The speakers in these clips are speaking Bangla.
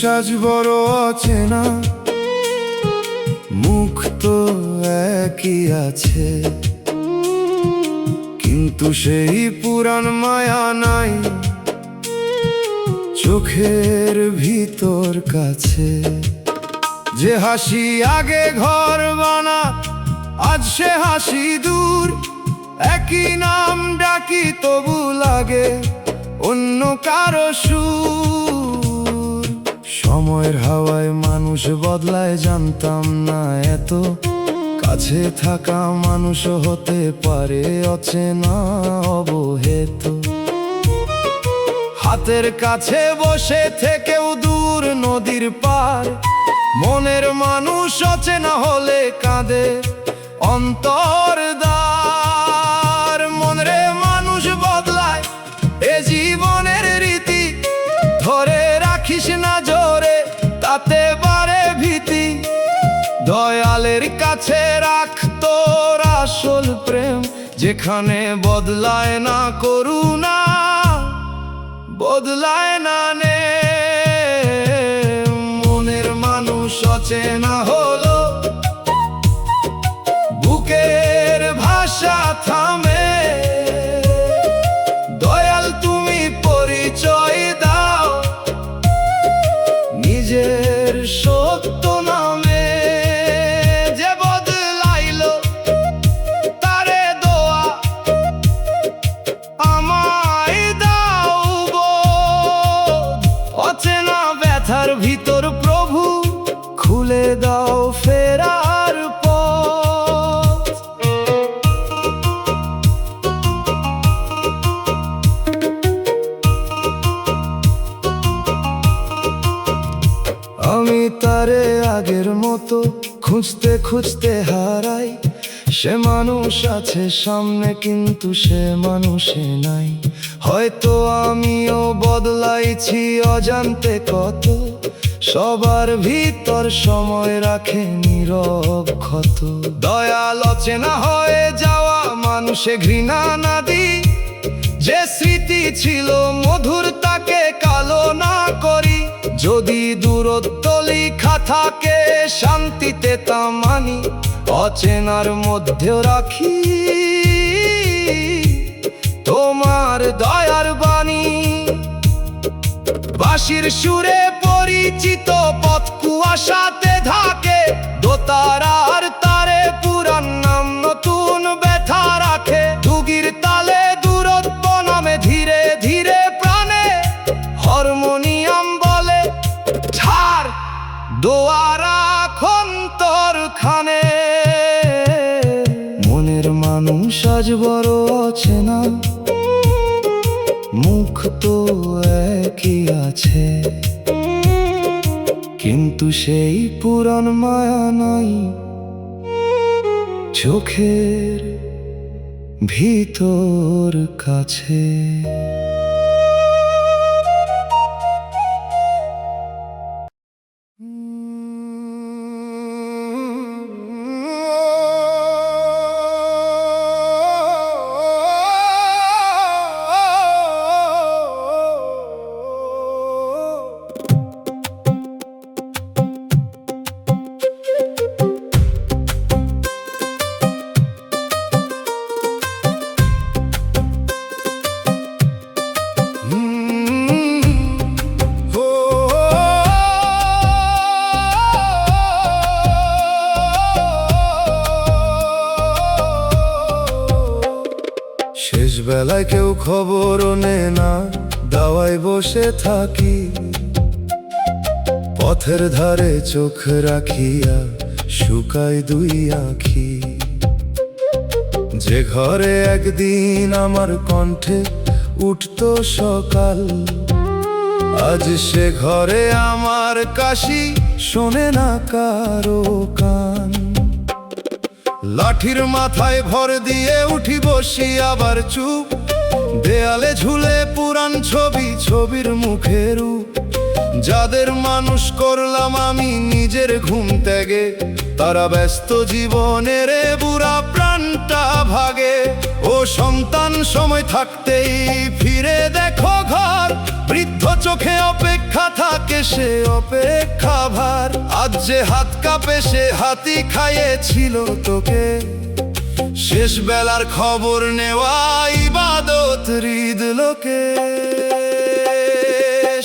আজ বড় অচেনা, মুখ তো একই আছে, কিন্তু সেই পুরান মায়া নাই চোখের ভিতর কাছে। যে হাসি আগে ঘর বানা, আজ সে হাসি দূর। একই নাম ডাকি তবু লাগে অন্য কারো সুর। সময়ের হাওয়ায় মানুষ বদলায়, জানতাম না এত কাছে থাকা মানুষ হতে পারে অচেনা অবহেত। হাতের কাছে বসে থেকেও দূর নদীর পার, মনের মানুষ অচেনা হলে কাঁদে অন্তর দ্বার। মনরে মানুষ বদলায় এ জীবনের রীতি, ধরে রাখিস না জোরে তাতে বাড়ে ভীতি। দয়ালের কাছে রাখ তোর আসল প্রেম, যেখানে বদলায় না করুণা, বদলায় না নে। মনের মানুষ অচেনা হলো, বুকের ভাষা থামে। দয়াল তুমি পরিচয় দাও নিজের সত্য নামে। যে বদলাইলো তারে দোয়া আমায় দাও বোধ। অচেনা ব্যথার ভিতর প্রভু খুলে দাও ফেরার পথ। আমি তারে আগের মতো খুঁজতে খুঁজতে হারাই। সে মানুষ আছে সামনে কিন্তু সে মানুষে নাই। হয়তো আমিও বদলাইছি অজান্তে কত, সবার ভিতর সময় রাখে নীরব ক্ষত। দয়াল অচেনা হয়ে যাওয়া মানুষে ঘৃণা না দি, যে স্মৃতি ছিল মধুর তাকে কালো না করি। যদি দূরত্ব লিখা থাকে শান্তিতে তা মানি, অচেনার মধ্যেও রাখি তোমার দয়ার বাণী। বাঁশির সুরে পরিচিত পথ কুয়াশাতে থাকে, দোতারার তারে পুরান নাম নতুন ব্যথা রাখে। দুগির তালে দূরত্ব নামে ধীরে ধীরে প্রাণে, হারমোনিয়াম বলে ছাড় দোয়া রাখ অন্তরখানে। মনের মানুষ আজ বড় অচেনা, মুখ তো একই আছে, কিন্তু সেই পুরান মায়া নাই চোখের ভিতর কাছে। শেষ বেলায় কেউ খবরও নেয় না, দাওয়ায় বসে থাকি। পথের ধারে চোখ রাখিয়া শুকাই দুই আঁখি। যে ঘরে একদিন আমার কণ্ঠে উঠতো সকাল, আজ সে ঘরে আমার কাশি শোনে না কারো কান। লাঠির মাথায় ভর দিয়ে উঠি বসি আবার চুপ, দেয়ালে ঝুলে পুরান ছবি, ছবির মুখের রূপ। যাদের মানুষ করলাম আমি নিজের ঘুম ত্যাগে, তারা ব্যস্ত জীবনের বুড়া প্রাণ প্রাণটা ভাগে। ও সন্তান, সময় থাকতেই ফিরে দেখো ঘর, বৃদ্ধ চোখে অপেক্ষা থাকে সে অপেক্ষা ভার। আজ যে হাত কাঁপে সে হাতি খাইয়েছিল তোকে, শেষ বেলার খবর নেওয়া ইবাদত হৃদ লোকে।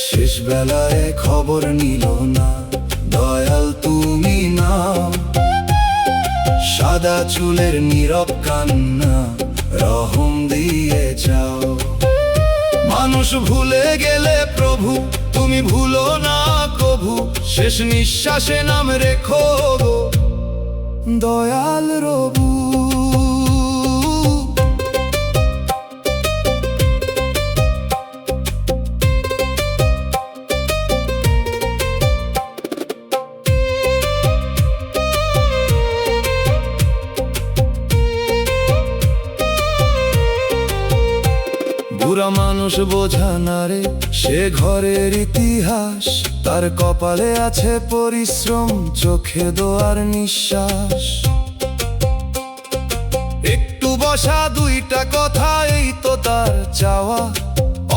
শেষ বেলায় খবর নিল না দয়াল তুমি নাম, সাদা চুলের নীরব কান্না রহম দিয়ে যাও। মানুষ ভুলে গেলে প্রভু তুমি ভুলো না কভু, শেষ নিঃশ্বাসে নাম রেখো গো দয়াল রবু। বুড়া মানুষ বোঝা না রে সে ঘরের ইতিহাস, তার কপালে আছে পরিশ্রম, চোখে দোয়ার নিঃশ্বাস। একটু বসা দুইটা কথা এই তো তার চাওয়া,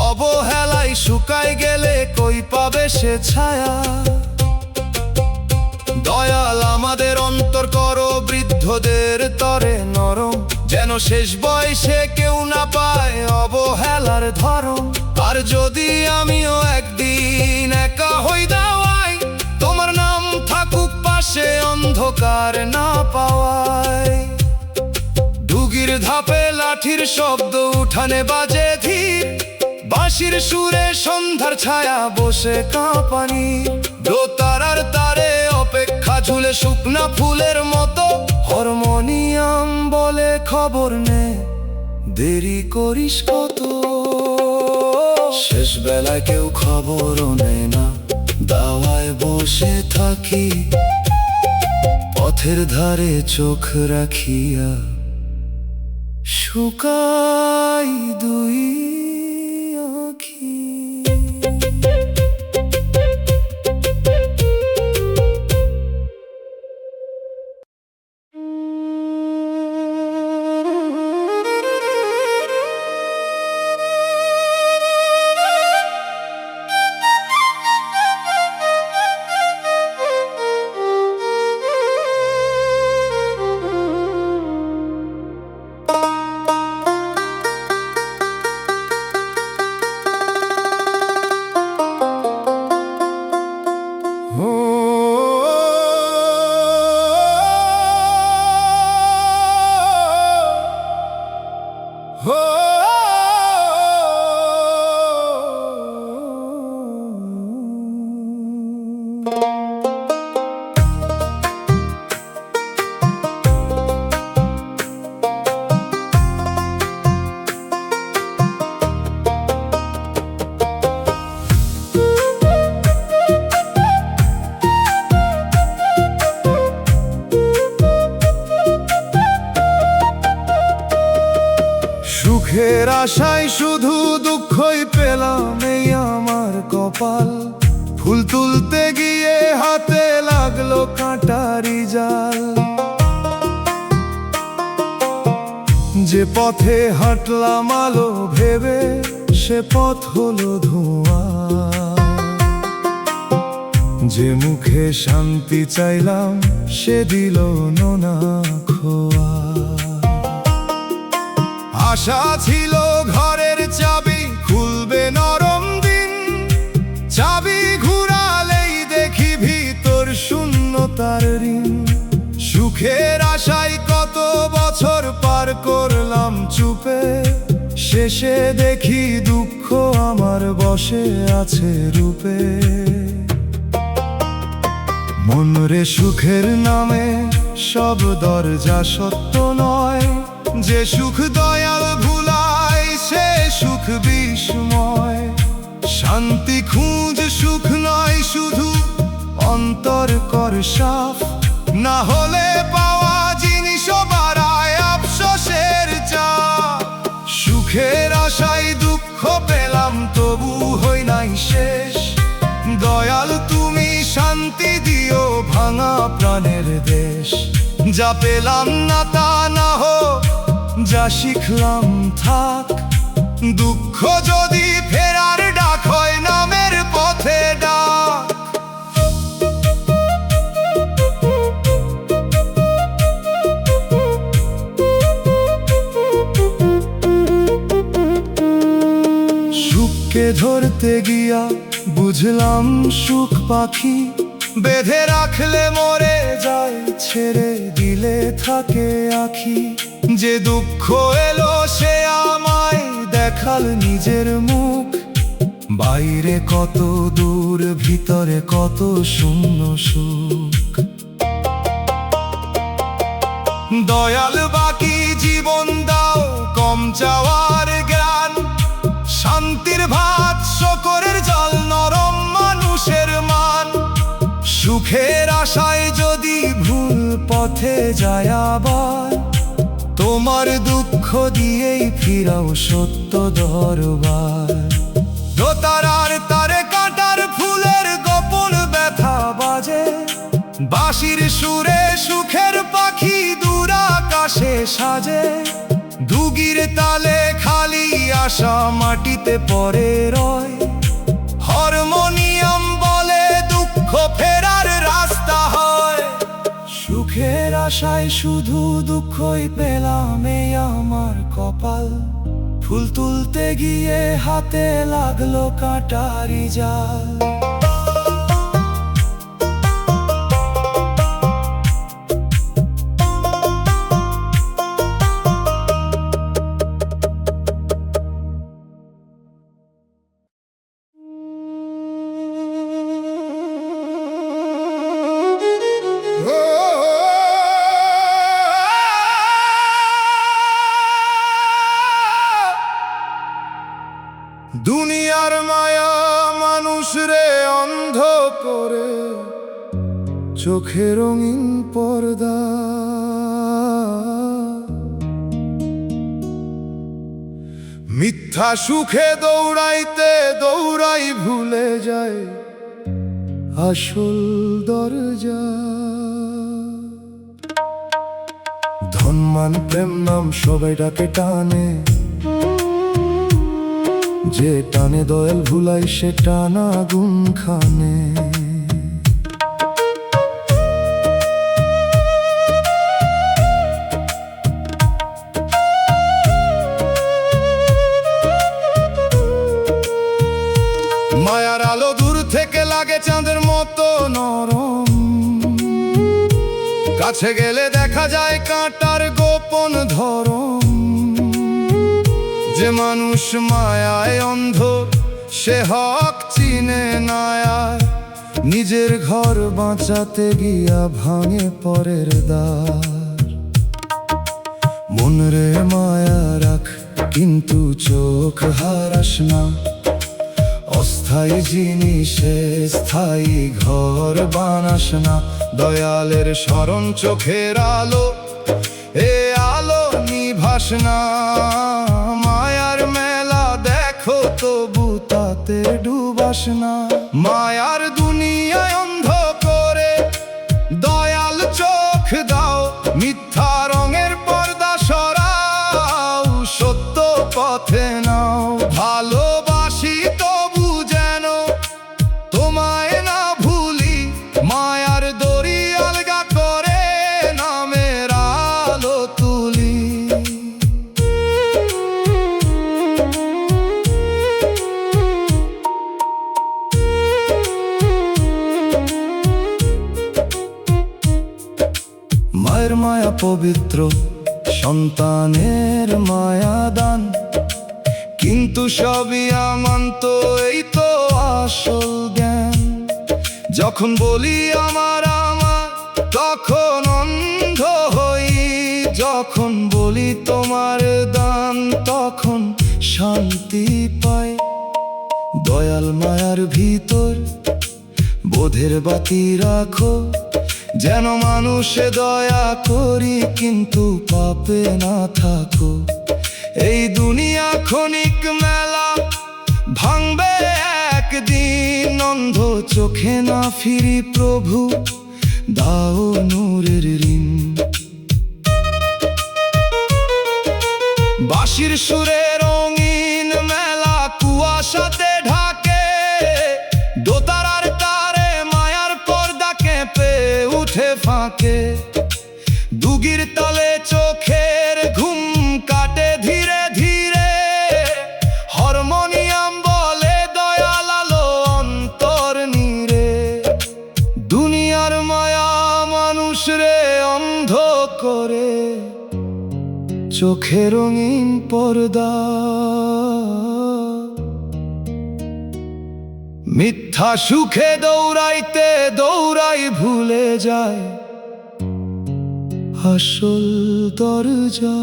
অবহেলায় শুকায় গেলে কই পাবে সে ছায়া। দয়াল আমাদের অন্তর করো বৃদ্ধদের তরে নরম, যেন শেষ বয়সে কেউ না পায় অবহেলার ধরম। আর যদি আমিও একদিন একা হই দাওয়াই, তোমার নাম থাকুক পাশে অন্ধকার না পাওয়ায়। ডুগির ধাপে লাঠির শব্দ উঠানে বাজে ধীর, বাঁশির সুরে সন্ধ্যার ছায়া বসে কাঁপানি। দোতারার তারে অপেক্ষা ঝুলে শুকনা ফুলের মতো, হারমোনিয়াম বলে খবর নে দেরি করিস কত। শেষ বেলায় কেউ খবরও নেয় না, দাওয়ায় বসে থাকি পথের ধারে চোখ রাখিয়া, শুকাই দুই আঁখি। সুখের আশায় শুধু দুঃখই পেলাম এই আমার কপাল, ফুল তুলতে গিয়ে হাতে লাগলো কাঁটারি জাল। যে পথে হাঁটলাম আলো ভেবে সে পথ হলো ধোঁয়া, যে মুখে শান্তি চাইলাম সে দিল নোনা খোয়া। আশা ছিল ঘরের চাবি খুলবে নরম দিন, চাবি ঘুরালেই দেখি ভিতর শূন্যতার ঋণ। সুখের আশায় কত বছর পার করলাম চুপে, শেষে দেখি দুঃখ আমার বসে আছে রূপে। মনরে সুখের নামে সব দরজা সত্য নয়, যে সুখ দয়াল ভুলায় সে সুখ বিস্ময়। শান্তি খুঁজ সুখ নয় শুধু অন্তর কর সাফ, না হলে পাওয়া জিনিসও বাড়ায় আফসোসের চাপ। সুখের আশায় দুঃখ পেলাম তবু হই নাই শেষ, দয়াল তুমি শান্তি দিও ভাঙা প্রাণের দেশ। যা পেলাম না তা না হোক যা শিখলাম থাক। দুঃখ যদি ফেরার ডাক হয়, নামের পথে ডাক। সুখকে ধরতে গিয়া বুঝলাম সুখ পাখি, বেঁধে রাখলে মরে যায়, ছেড়ে দিলে থাকে আখি। যে দুঃখ এলো সে আমায় দেখাল নিজের মুখ, বাইরে কত দূর ভিতরে কত শূন্য সুখ। দয়াল বাকি জীবন দাও, কম চাওয়ার জ্ঞান, শান্তির ভাত শকরের জল, নরম মানুষের মান। সুখের আশায় যদি ভুল পথে যায় আবার, তোমার দুঃখ দিয়েই ফিরাও সত্য দরবার। দোতারার তারে কাটার ফুলের গোপন ব্যথা বাজে, বাঁশির সুরে সুখের পাখি দূর আকাশে সাজে। দুগির তালে খালি আশা মাটিতে পড়ে রয়, হারমোনিয়াম বলে দুঃখ ফেরার রাস্তা হয়। সুখের আশায় শুধু দুঃখই পেলাম এই আমার কপাল, ফুল তুলতে গিয়ে হাতে লাগলো কাঁটারি জাল। দুনিয়ার মায়া মানুষ রে অন্ধ করে, চোখে রঙিন পর্দা। মিথ্যা সুখে দৌড়াইতে দৌড়াই ভুলে যায় আসল দরজা। ধনমান প্রেম নাম সবাই ডাকে টানে, যে টানে দয়াল ভুলাই সে টানা আগুন খানে। মায়ার আলো দূর থেকে লাগে চাঁদের মতো নরম, কাছে গেলে দেখা যায় কাঁটার গোপন ধরম। যে মানুষ মায়ায় অন্ধ সে হক চিনে না, নিজের ঘর বাঁচাতে গিয়া ভাঙে পরের দ্বার। মন রে মায়া রাখ কিন্তু চোখ হারাস না, অস্থায়ী জিনিসে স্থায়ী ঘর বানাস না। দয়ালের স্মরণ চোখের আলো, এ আলো নিভাস না। মায়ার মেলা দেখো তবু তাতে ডুবাস না। মায়ার দুনিয়ায় অন্ধ করে দয়াল চোখ দাও, মিথ্যা রঙের পর্দা সরাও, সত্য পথে নাও। ভালোবাসি তবু যেন তোমায় না ভুলি, মায়ার দড়ি আলগা করে নামের আলো তুলি। মায়ের মায়া পবিত্র, সন্তানের মায়া দান, কিন্তু সবই আমান্ত এই তো আসল জ্ঞান। যখন বলি আমার আমার তখন অন্ধ হই, যখন বলি তোমার দান তখন শান্তি পাই। দয়াল মায়ার ভিতর বোধের বাতি রাখো, যেন মানুষে দয়া করি কিন্তু পাপে না থাকো। এই দুনিয়া ক্ষণিক মেলা, ভাঙবে একদিন। অন্ধ চোখে না ফিরি প্রভু, দাও নূরের ঋণ। ওঠে ফাঁকে, দুগির তালে চোখের ঘুম কাটে ধীরে ধীরে। হারমোনিয়াম বলে দয়াল আলো অন্তর নীড়ে, দুনিয়ার মায়া মানুষ রে অন্ধ করে, চোখে রঙিন পর্দা। মিথ্যা সুখে দৌড়াইতে দৌড়াই ভুলে যায় আসল দরজা।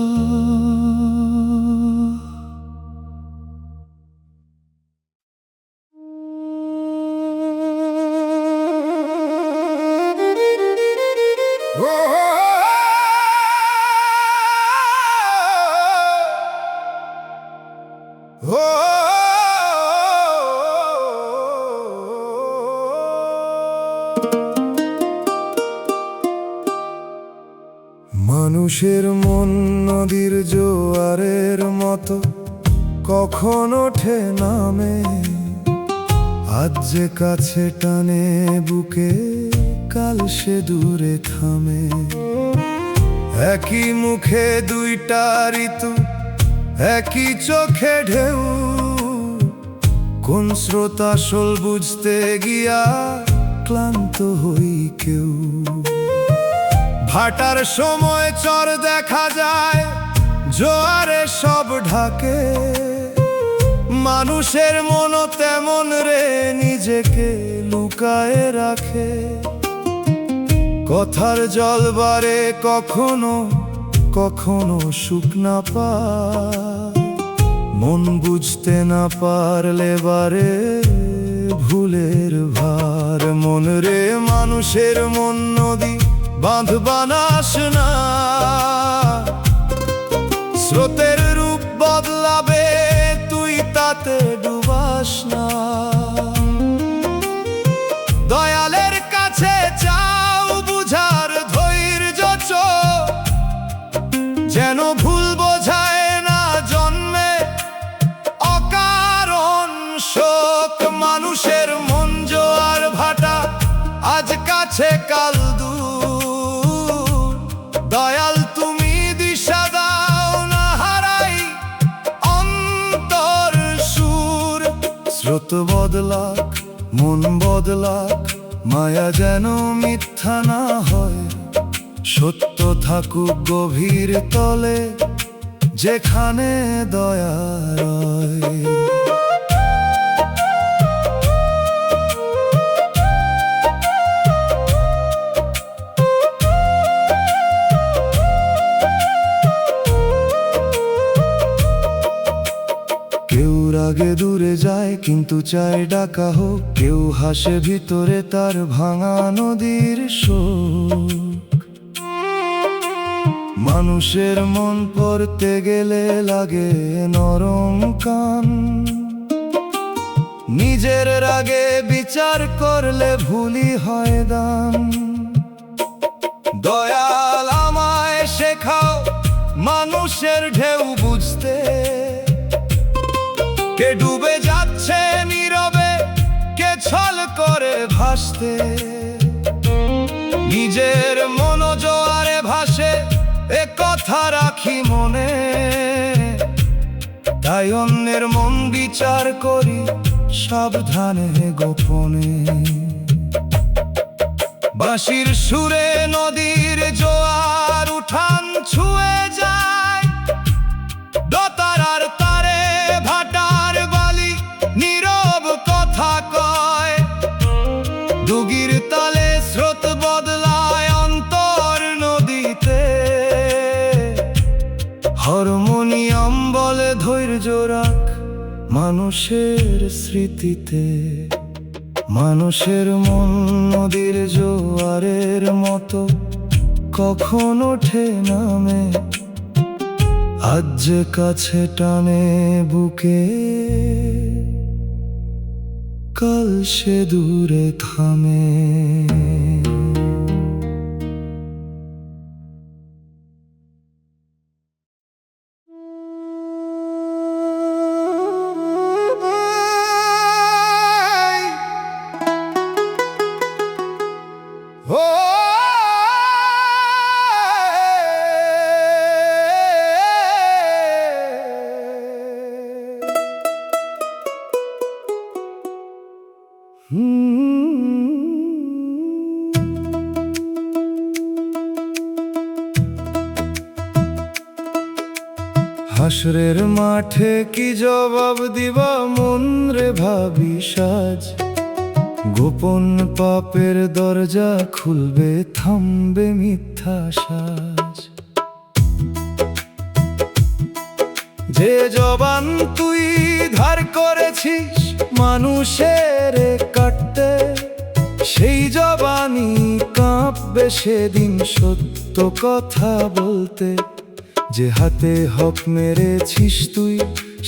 মানুষের মন নদীর জোয়ারের মতো কখন ওঠে নামে, আজ যে কাছে টানে বুকে কাল সে দূরে থামে। একই মুখে দুইটা ঋতু, একই চোখে ঢেউ, কোন স্রোত আসল বুঝতে গিয়া ক্লান্ত হই কেউ। ভাটার সময় চর দেখা যায়, জোয়ারে সব ঢাকে, মানুষের মনও তেমন রে নিজেকে লুকায়ে রাখে। কথার জল বারে কখনো কখনো শুকনা পায়, মন বুঝতে না পারলে বারে ভুলের ভার। মন রে মানুষের মন নদী বাঁধ বানাস না, স্রোতের রূপ বদলাবে তুই তাতে ডুবাস না। দয়ালের কাছে চাও বুঝার ধৈর্য চোখ, যেন ভুল বোঝায় না জন্মে অকারণ শোক। মানুষের মন জোয়ার ভাটা, আজ কাছে কাল দূর, দয়াল তুমি দিশা দাও না হারাই অন্তর সুর। স্রোত বদলাক মন বদলাক, মায়া যেন মিথ্যা না হয়, সত্য থাকুক গভীর তলে যেখানে দয়া রয়। কেউ রাগে দূরে যায় কিন্তু চায় ডাকা হোক, কেউ হাসে ভিতরে তার ভাঙা নদীর শোক। মানুষের মন পড়তে গেলে লাগে নরম কান, নিজের রাগে বিচার করলে ভুলই হয় দান। দয়াল আমায় শেখাও মানুষের ঢেউ বুঝতে, কে ডুবে যাচ্ছে নীরবে কে ছল করে ভাসতে। নিজের মন জোয়ারে ভাসে এ কথা রাখি মনে, তাই অন্যের মন বিচার করি সাবধানে গোপনে। বাঁশির সুরে নদীর জোয়ার উঠান ছুঁয়ে যায়, দোতারার তারে ভাটার বালি নীরব কথা কয়। দুগির তালে স্রোত বদলায় অন্তর নদীতে, হারমোনিয়াম বলে ধৈর্য রাখ মানুষের স্মৃতিতে। মানুষের মন নদীর জোয়ারের মতো কখন ওঠে নামে, আজ যে কাছে টানে বুকে কাল সে দূরে থামে। Oh হাসরের মাঠে কি জবাব দিবা মন রে ভাবি সাজ, গোপন পাপের দরজা খুলবে থামবে মিথ্যা সাজ। যে জবান তুই ধার করেছিস মানুষের কাটতে, সেই জবানই কাঁপবে সেদিন সত্য কথা বলতে। যে হাতে হক মেরেছিস তুই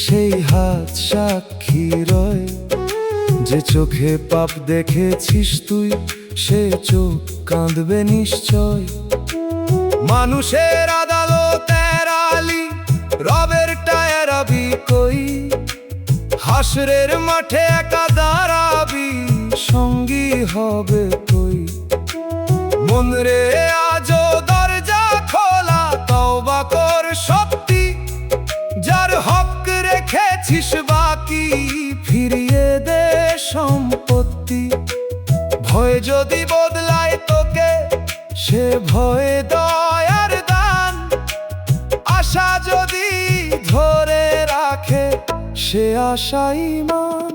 সেই হাত সাক্ষী রয়, যে চোখে পাপ দেখেছিস তুই সে চোখ কাঁদবে নিশ্চয়। মানুষের আদালতের আলি রবের টায়ারাবি কই, হাসরের মাঠে একা দাঁড়াবি সঙ্গী হবে কই। মন রে আজও দরজা খোলা, তওবা কর সত্যি, যার হক রেখেছিস বাকি ফিরিয়ে দে সম্পত্তি। ভয় যদি বদলায় তোকে সে ভয়ে দয়ার দান, আশা যদি ধরে রাখে সে আশা ঈমান।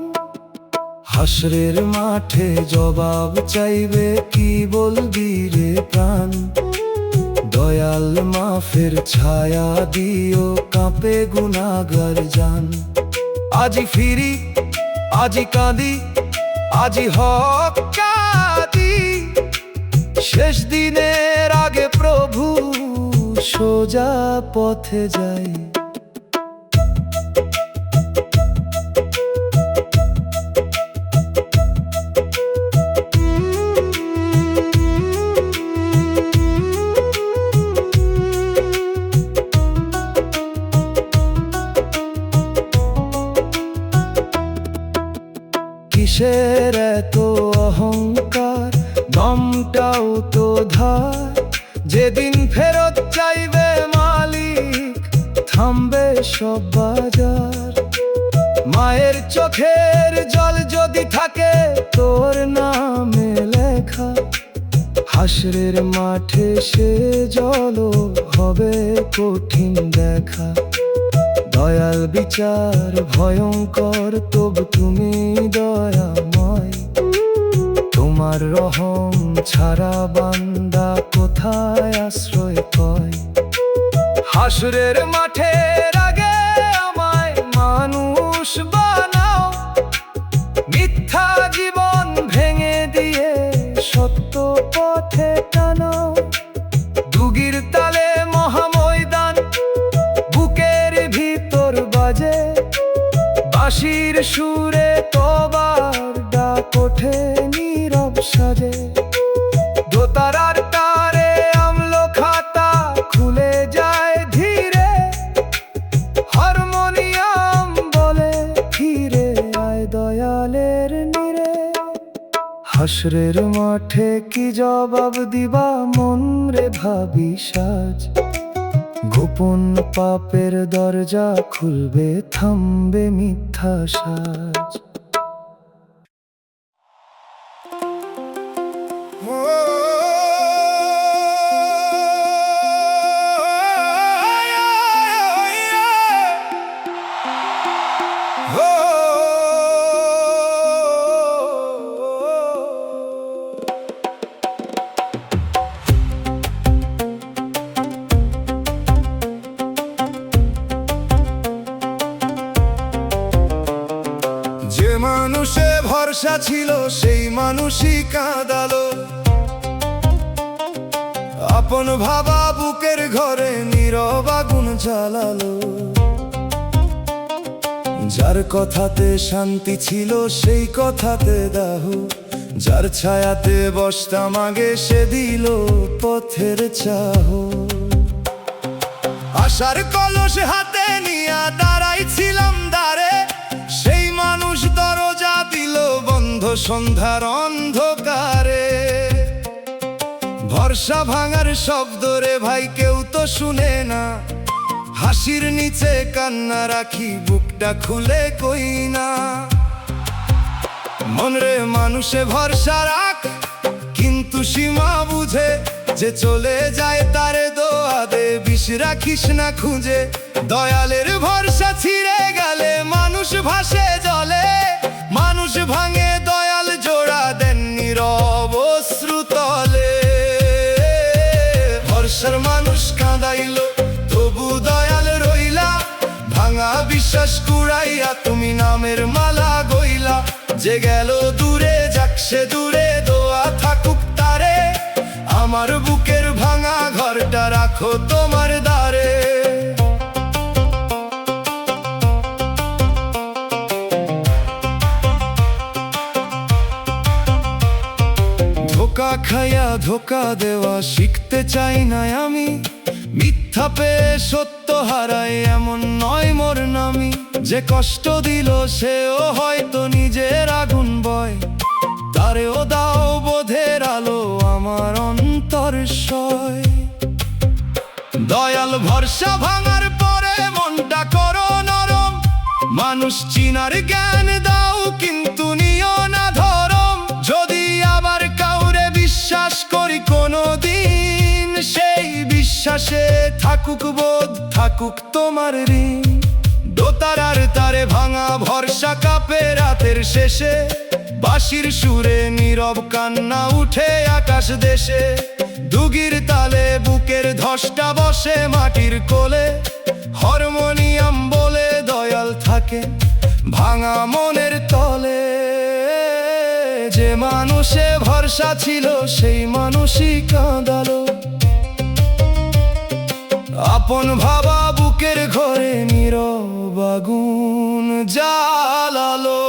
হাসরের মাঠে জবাব চাইবে কি বলবি রে প্রাণ, দয়াল মাফের ছায়া দিও কাঁপে গুনাহগার জান। আজি ফিরি আজি কাঁদি আজি হক কাঁদি, শেষ দিনের আগে প্রভু সোজা পথে যাই। কিসের এত অহংকার, দমটাও তো ধার, যেদিন ফেরত চাইবে মালিক থামবে সব বাজার। মায়ের চোখের জল যদি থাকে তোর নামে লেখা, হাসরের মাঠে সে জলও হবে কঠিন দেখা। দয়াল বিচার ভয়ঙ্কর তবু তুমি দয়াময়, তোমার রহম ছাড়া বান্দা কোথায় আশ্রয় পায়। হাসরের মাঠের আগে আমায় মানুষ বানাও, মিথ্যা জীবন ভেঙে দিয়ে সত্য পথে টানাও। দুগির তালে মহাময়দান বুকের ভিতর বাজে, বাঁশির সুরে তবার ডাক ওঠে নীরব সাজে। দোতারার তারে আমলো খাতা খুলে যায় ধীরে, হারমোনিয়াম বলে ফিরে আয় দয়ালের নীরে। হাসরের মাঠে কি জবাব দিবা মন রে ভাবি সাজ, গোপন পাপের দরজা খুলবে থামবে মিথ্যা সাজ। যে মানুষে ভরসা ছিল সেই মানুষই কাঁদালো, আপন ভাবা বুকের ঘরে নীরব আগুন জ্বালালো। যার কথাতে শান্তি ছিল সেই কথাতে দাহ, যার ছায়াতে বসতাম আগে সে দিল পথের চাহ। আশার কলস হাতে নিয়া দাঁড়াইছিলাম দ্বারে, সেই মানুষ দরজা দিল বন্ধ সন্ধ্যার অন্ধকারে। ভরসা ভাঙার শব্দ রে ভাই কেউ তো শুনে না, হাসির নিচে কান্না রাখি বুকটা খুলে কই না। মন রে মানুষে ভরসা রাখ কিন্তু সীমা বুঝে, যে চলে যায় তারে দোয়া দে, বিষ রাখিস না খুঁজে। দয়ালের ভরসা ছিঁড়ে গেলে মানুষ ভাসে জলে। মানুষ ভাঙে দয়াল জোড়া দেন নীরব অশ্রুতলে। ভরসার মানুষ কাঁদাইলো তবু দয়াল রইলা, ভাঙা বিশ্বাস কুড়াইয়া তুমি নামের মালা গইলা। যে গেল দূরে যাক সে দূরে, দোয়া থাকুক তারে। আমার বুকের ভাঙা ঘরটা রাখো তোমার দ্বারে। ধোকা খাইয়া ধোকা দেওয়া শিখতে চাই না আমি। মিথ্যা পেয়ে সত্য হারায় এমন নয় মোর নামি। যে কষ্ট দিল সেও হয়তো নিজের আগুন বয়, তারেও দাও বোধের আলো আমার অন্তর সয়। দয়াল ভরসা ভাঙার পরে মনটা করো নরম। মানুষ চিনার জ্ঞান দাও কিন্তু নিও না ধরম। যদি আবার কাউরে বিশ্বাস করি কোনো দিন, সেই বিশ্বাসে থাকুক বোধ থাকুক তোমার ঋণ। দোতারার তারে ভাঙা ভরসা কাঁপে রাতের শেষে। বাঁশির সুরে নীরব কান্না উঠে আকাশ দেশে। দুগির তালে বুকের ধসটা বসে মাটির কোলে। হারমোনিয়াম বলে দয়াল থাকে ভাঙা মনের তলে। যে মানুষে ভরসা ছিল সেই মানুষই কাঁদালো। আপন ভাবা বুকের ঘরে নীরব আগুন জ্বালালো।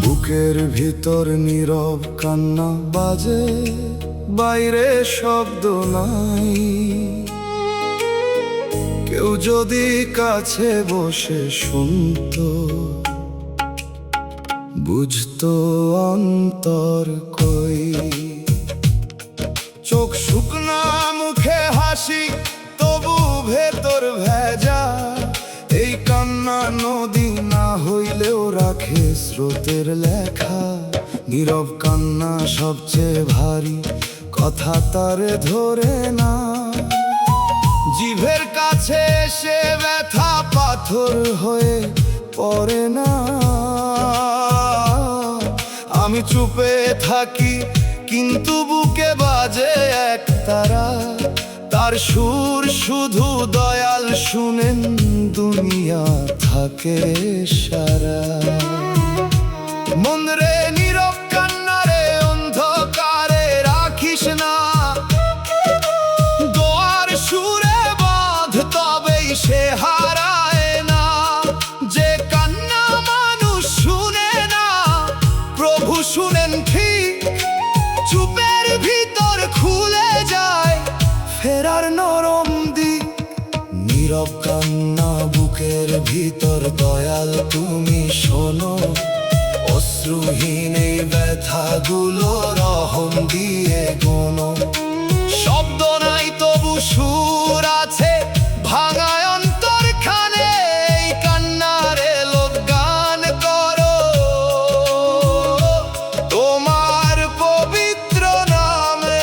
বুকের ভিতর নীরব কান্না বাজে, বাইরে শব্দ নাই। কেউ যদি কাছে বসে শুনতো, বুঝতো অন্তর কই। চোখ শুকনা মুখে হাসি তবু ভেতর ভেজা। এই কান্না নদী না হইলেও রাখে স্রোতের লেখা। নীরব কান্না সবচেয়ে ভারী, কথা তারে ধরে না। জিভের কাছে এসে ব্যথা পাথর হয়ে পড়ে না। আমি চুপে থাকি কিন্তু বুকে বাজে এক তারা। তার সুর শুধু দয়াল শুনেন, দুনিয়া থাকে সারা। মন রে নীরব কান্নারে অন্ধকারে রাখিস না। দোয়ার সুরে বাঁধ তবেই সে হারায় না। যে কান্না মানুষ শুনে না, প্রভু শুনেন ঠিক। চুপের ভিতর খুলে যায় ফেরার নরম দিক। নীরব কান্না বুকের ভিতর দয়াল তুমি শোনো। অশ্রুহীন এই ব্যথাগুলো রহম দিয়ে গোনো। শব্দ নাই তবু সুর আছে ভাঙা অন্তর খানে। এই কান্নারে লোক গান করো তোমার পবিত্র নামে।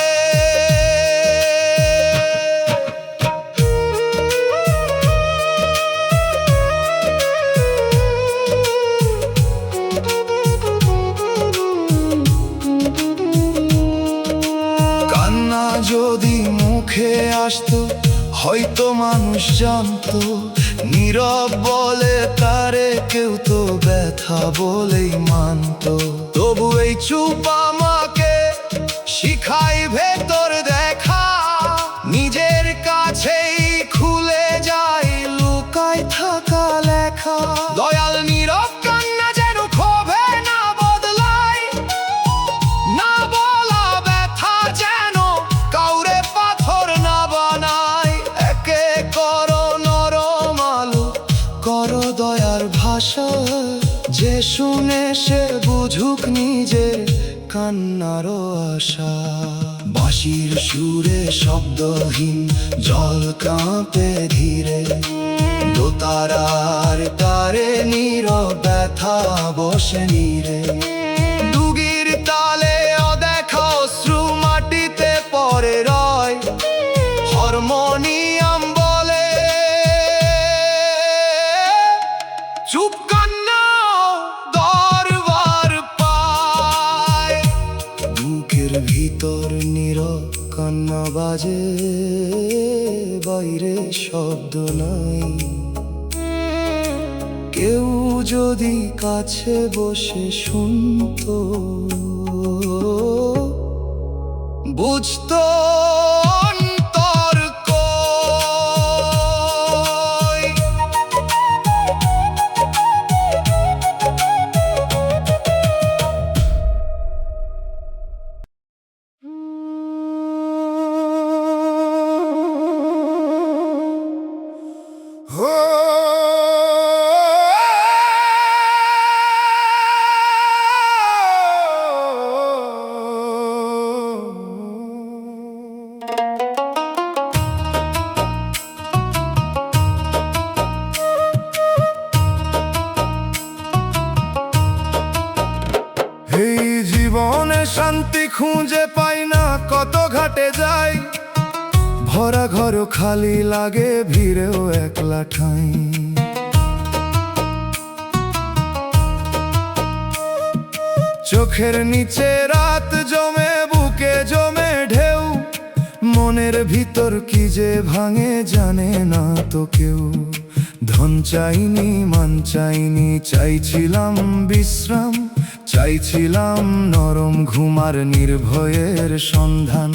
যদি মুখে আসতো হয়তো মানুষ জানতো নীরব বলে তারে কেউ তো ব্যথা বলেই মানত, তবু এই চুপ আমাকে শিখাই ভেতর দেখা, নিজের কাছেই খুলে যায় লুকায় থাকা লেখা। দয়াল নীরব কান্না যেন ক্ষোভে না বদলায়, না বলা ব্যথা যেন কাউরে পাথর না বানায়। একে করো নরম আলো, করো দয়ার ভাষা, যে শুনে সে বুঝুক নিজের কান্নারও আশা। বাঁশির সুরে শব্দহীন জল কাঁপে ধীরে, দোতারার তারে নীরব ব্যথা বসে নীরে। দুগির তালে অদেখা অশ্রু মাটিতে পড়ে রয়, হারমোনিয়াম বলে চুপ কান্না দরবার পায়। বুকের ভিতর নীরব কান্না বাজে, বাইরে শব্দ নাই। কেউ যদি কাছে বসে শুনতো, বুঝতো অন্তর কই। এই জীবনে শান্তি খুঁজে পাই না, কত ঘাটে যাই, ভরা ঘর খালি লাগে, ভিড়েও একলা ঠাই। চোখের নিচে রাত জমে, বুকে জমে ঢেউ, মনের ভিতর কি যে ভাঙে জানে না তো কেউ। ধন চাইনি, মান চাইনি, চাইছিলাম বিশ্রাম, চাইছিলাম নরম ঘুমার নির্ভয়ের সন্ধান।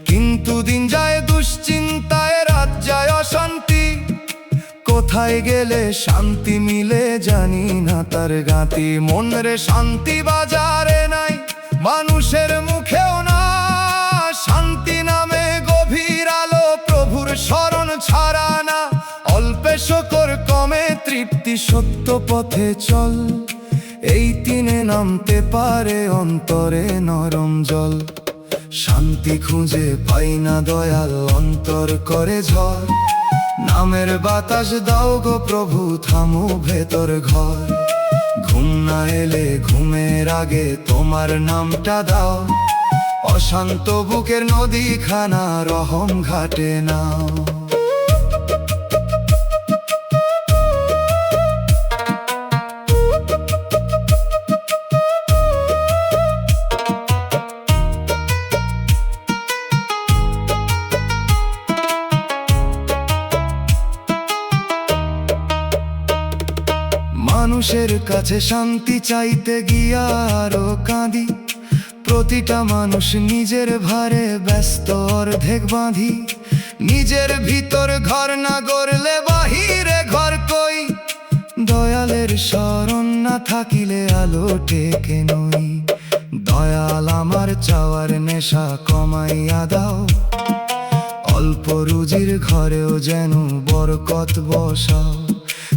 কিন্তু দিন যায় দুশ্চিন্তায়, রাত যায় অশান্তি, কোথায় গেলে শান্তি মিলে জানি না তার গাতি। মন রে শান্তি বাজারে নাই, মানুষের মুখেও না, শান্তি নামে গভীর আলো, প্রভুর শরণ ছাড়া না। অল্পে শকর কমে তৃপ্তি, সত্য পথে চল, এই তিনে নামতে পারে অন্তরে নরম জল। শান্তি খুঁজে পাই না দয়াল, অন্তর করে ঝড়, নামের বাতাস দাও গো প্রভু, থামো ভেতর ঘর। ঘুম না এলে ঘুমের আগে তোমার নামটা দাও, অশান্ত বুকের নদীখানা রহম ঘাটে নাও। মানুষের কাছে শান্তি চাইতে গিয়া আরো কাঁদি, প্রতিটা মানুষ নিজের ভারে ব্যস্ত অর্ধেক বাঁধি। নিজের ভিতর ঘর না গড়লে বাহিরে ঘর কই, দয়ালের শরণ না থাকিলে আলো টেকে নই। দয়াল আমার চাওয়ার নেশা কমাইয়া দাও, অল্প রুজির ঘরেও যেন বরকত বসাও।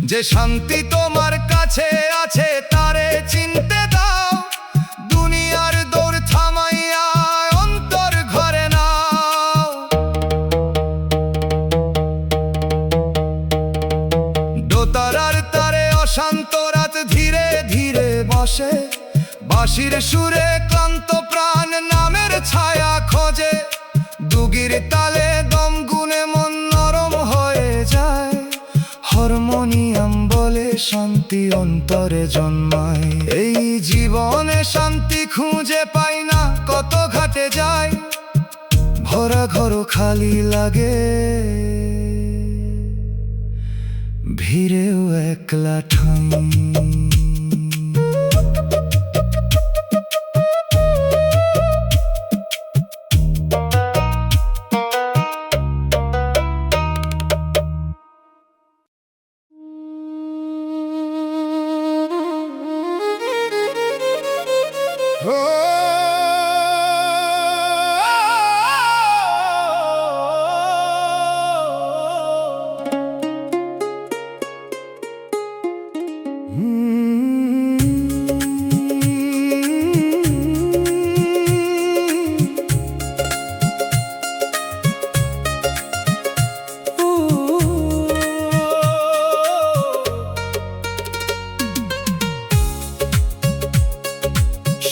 যে শান্তি তোমার কাছে আছে তারে চিনতে দাও, দুনিয়ার দৌড় থামাইয়া অন্তর ঘরে নাও। দোতারার তারে অশান্ত রাত ধীরে ধীরে বসে, বাঁশির সুরে ক্লান্ত প্রাণ নামের ছায়া খোঁজে। দুগির তালে দম গুনে মন নরম হয়ে যায়, হারমোনিয়াম বলে শান্তি অন্তরে জন্মায়। এই জীবনে শান্তি খুঁজে পাই না, কত ঘাটে যায়, ভরা ঘর খালি লাগে, ভিড়েও একলা ঠাই।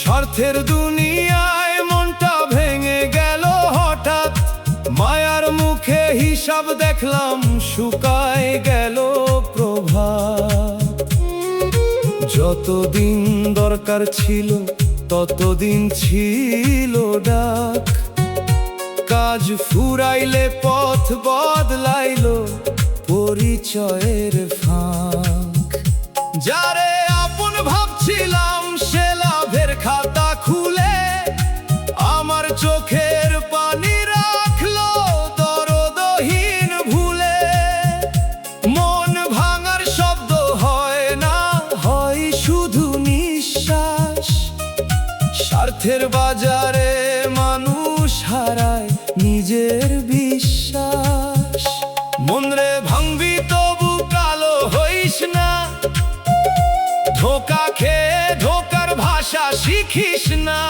স্বার্থের দুনিয়ায় মনটা ভেঙে গেল হঠাৎ, মায়ার মুখে হিসাব দেখলাম শুকায় গেল প্রভাত। যতদিন দরকার ছিল ততদিন ছিল ডাক, কাজ ফুরাইলে পথ বদলাইল পরিচয়ের ফাঁক। যারে আপন ভাবছিলাম সে লাভের খাতা খুলে আমার চোখের পানি রাখলো দরদহীন ভুলে। মন ভাঙার শব্দ হয় না, হয় শুধু নিঃশ্বাস। স্বার্থের বাজারে মানুষ হারায় নিজের বিশ্বাস। মনরে ভাঙবি তবু কালো হইস না, ধোকা খেয়ে ধোকার ভাষা শিখিস না।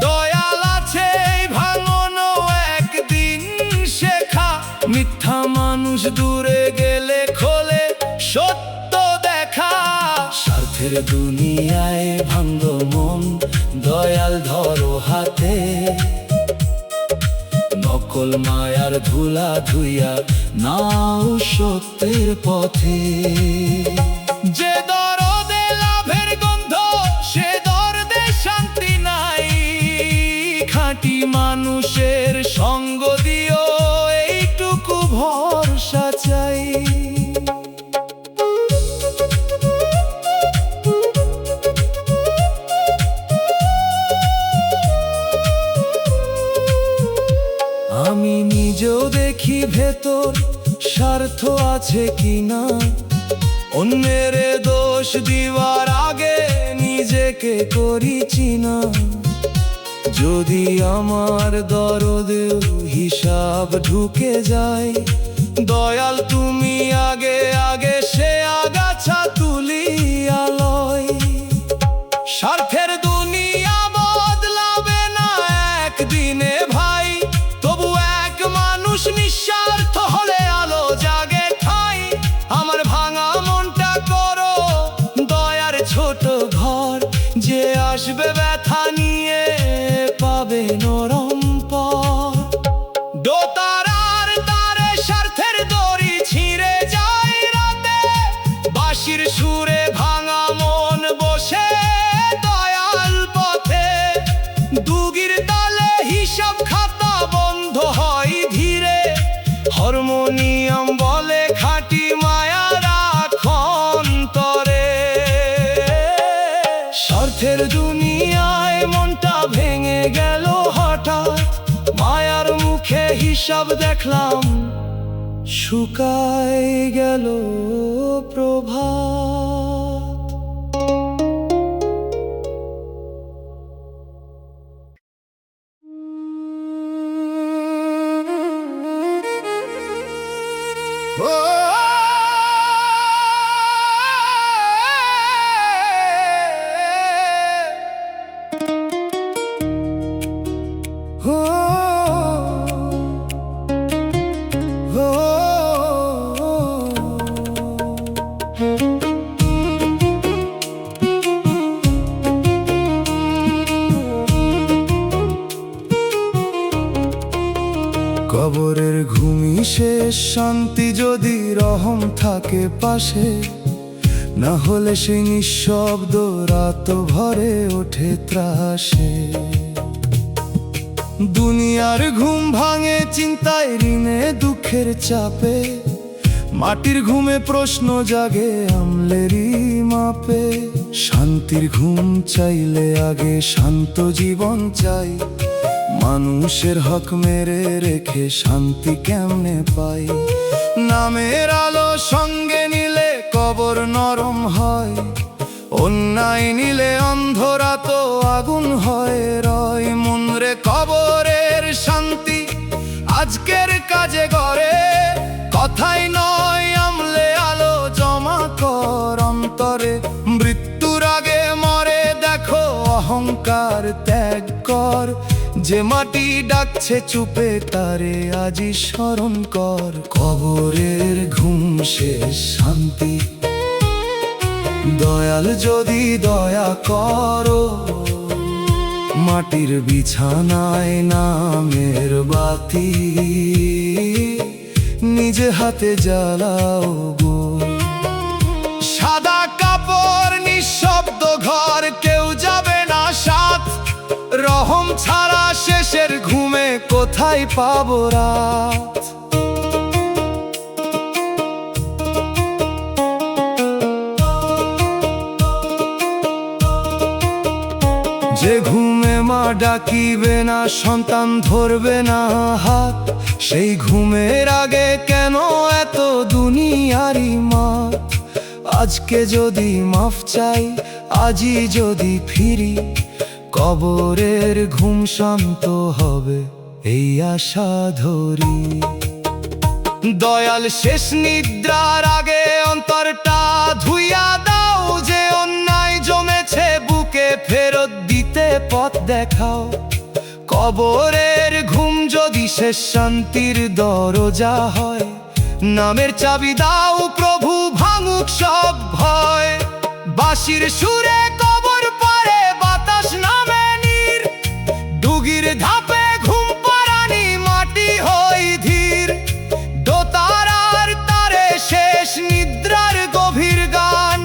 দয়াল আছে ভাঙনো একদিন শেখা, মিথ্যা মানুষ দূরে গেলে খোলে সত্য দেখা। স্বার্থের দুনিয়ায় ভাঙল মন, দয়াল ধরো হাতে। নকল মায়ার ধুলা ধুইয়া নাও সত্যের পথে। যে দরদে লাভের গন্ধ সে দরদে শান্তি নাই, খাঁটি মানুষের সঙ্গ দিও এইটুকু ভরসা চাই। আমি নিজেও দেখি ভেতর স্বার্থ আছে কিনা, অন্যের দোষ দিবার আগে নিজেকে করি চিনা। যদি আমার দরদেও হিসাব ঢুকে যায়, দয়াল তুমি আগে আগে সে আগাছা তুলিয়া লয়। স্বার্থের দুনিয়া বদলাবে না একদিনে ভাই, তবু এক মানুষ নিঃস্বার্থ হলে আলো জাগে ঠাই। আমার ভাঙা মনটা করো দয়ার ছোট ঘর, যে আসবে ব্যথা নিয়ে পাবে নরম পর। দোতারার তারে স্বার্থের দড়ি ছিঁড়ে যায় রাতে, বাঁশির সুরে ভাঙা মন বসে দয়াল পথে। দুগির তালে হিসাব খাতা বন্ধ হয় ধীরে, হারমোনিয়াম বলে খাঁটি মায়া রাখন্তরে। স্বার্থের দুনিয়ায় মনটা ভেঙে গেল হঠাৎ, মায়ার মুখে হিসাব দেখলাম শুকায় গেল প্রভাত। কবরের ঘুমি শেষ, শান্তি যদি রহম থাকে পাশে, না হলে সেই নিঃশব্দ রাত ভরে ওঠে ত্রাসে। দুনিয়ার ঘুম ভাঙে চিন্তায় ঋণে দুঃখের চাপে, মাটির ঘুমে প্রশ্ন জাগে আমলেরই মাপে, শান্তির ঘুম চাইলে আগে শান্ত জীবন চাই। মানুষের হক মেরে রেখে শান্তি কেমনে পাই? নামের আলো সঙ্গে নিলে কবর নরম হয়, অন্যায় নিলে অন্ধরা তো আগুন হয় রয়। মনরে কবরের শান্তি আজকের কাজে গড়ে, কথাই নয় আমলে আলো জমা কর অন্তরে। মৃত্যুর আগে মরে দেখো অহংকার ত্যাগ কর, যে মাটি ডাকছে চুপে তারে আজি স্মরণ কর। কবরের ঘুম শেষ শান্তি, দয়াল যদি দয়া করো, মাটির বিছানায় নামের বাতি নিজে হাতে জ্বালাও গো। সাদা কাপড় নিঃশব্দ ঘর, কেউ যাবে না সাথ, রহম ছাড়া শেষের ঘুমে কোথায় পাবো রাত? যে ঘুমে মা ডাকিবে না, সন্তান ধরবে না হাত, সেই ঘুমের আগে কেন এত দুনিয়ারি মাত? আজকে যদি মাফ চাই, আজই যদি ফিরি, কবরের ঘুম শান্ত হবে এই আশা ধরি। দয়াল শেষ নিদ্রার আগে অন্তরটা ধুইয়া দাও, যে অন্যায় জমেছে বুকে ফেরত দিতে পথ দেখাও। কবরের ঘুম যদি শেষ শান্তির দরজা হয়, নামের চাবি দাও প্রভু ভাঙুক সব ভয়। বাঁশির সুরে কবর পারে বাতাস নামে নীর, ডুগির ধাপে ঘুম পাড়ানি মাটি হই ধীর। দোতারার তারে শেষ নিদ্রার গভীর গান,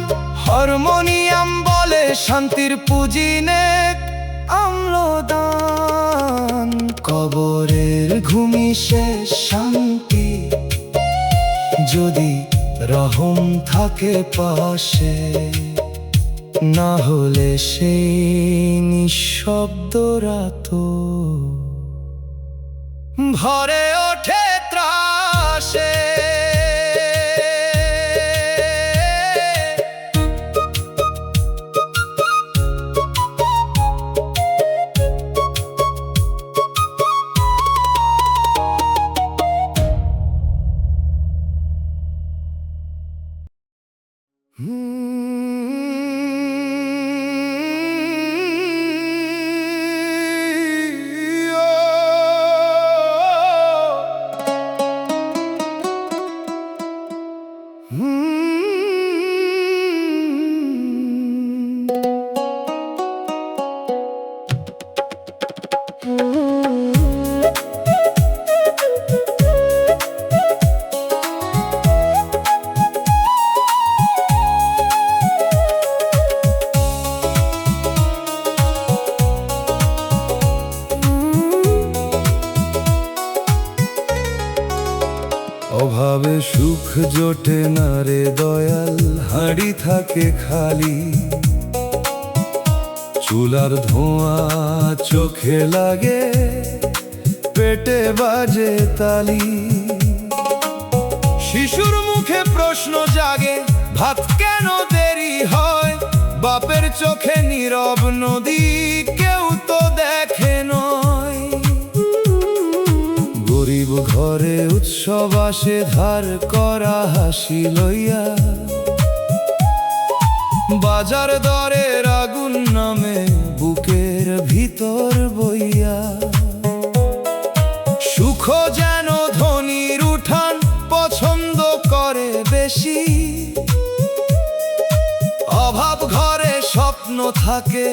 হারমোনিয়াম বলে শান্তির পুজিনে আম্লদান। কবরের ঘুমি শেষ শান্তি, যদি রহম থাকে পাশে, না হলে সেই নিঃশব্দ রাত ভরে ওঠে ত্রাসে। অভাবে সুখ জোটে না রে দয়াল, হাঁড়ি থাকে খালি। চুলার ধোঁয়া চোখে লাগে, পেটে বাজে তালি। শিশুর মুখে প্রশ্ন জাগে, ভাত কেন দেরি হয়? বাপের চোখে নীরব নদী, কেউ তো দেখে নয়। গরিব ঘরে উৎসব আসে ধার করা হাসি লইয়া, বাজার দরের আগুন নামে বুকের ভিতর বইয়া। সুখ যেন ধনীর উঠান পছন্দ করে বেশি, অভাব ঘরে স্বপ্ন থাকে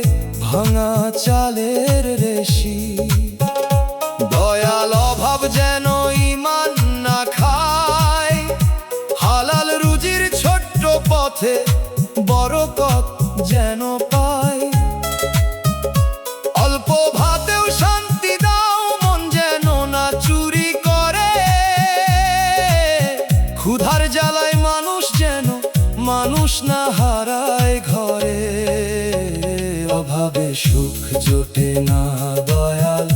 ভাঙা চালের রেশি। দয়াল অভাব যেন ইমান না খায়, হালাল রুজির ছোট্ট পথে বরকত যেন পায়। অল্প ভাতেও শান্তি দাও, মন যেন না চুরি করে, ক্ষুধার জ্বালা জোটে না দয়াল,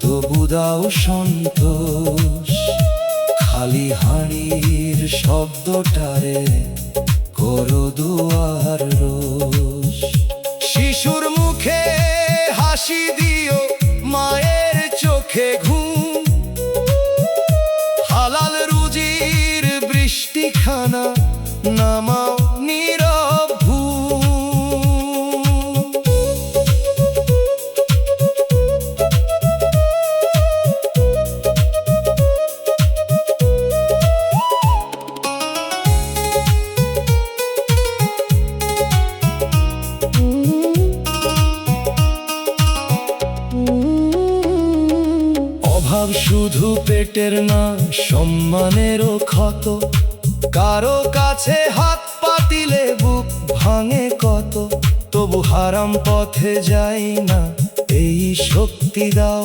তবু দাও সন্তোষ। খালি হাঁড়ির শব্দটারে করো দুয়ার রোজ। শিশুর মুখে হাসি দিও, মায়ের চোখে ঘুম। হালাল রুজির বৃষ্টিখানা নামাও নীরব ঘুম। অভাব শুধু পেটের না, সম্মানেরও ক্ষত। কারো কাছে হাত পাতিলে বুক ভাঙে কত। তবু হারাম পথে যাই না, এই শক্তি দাও।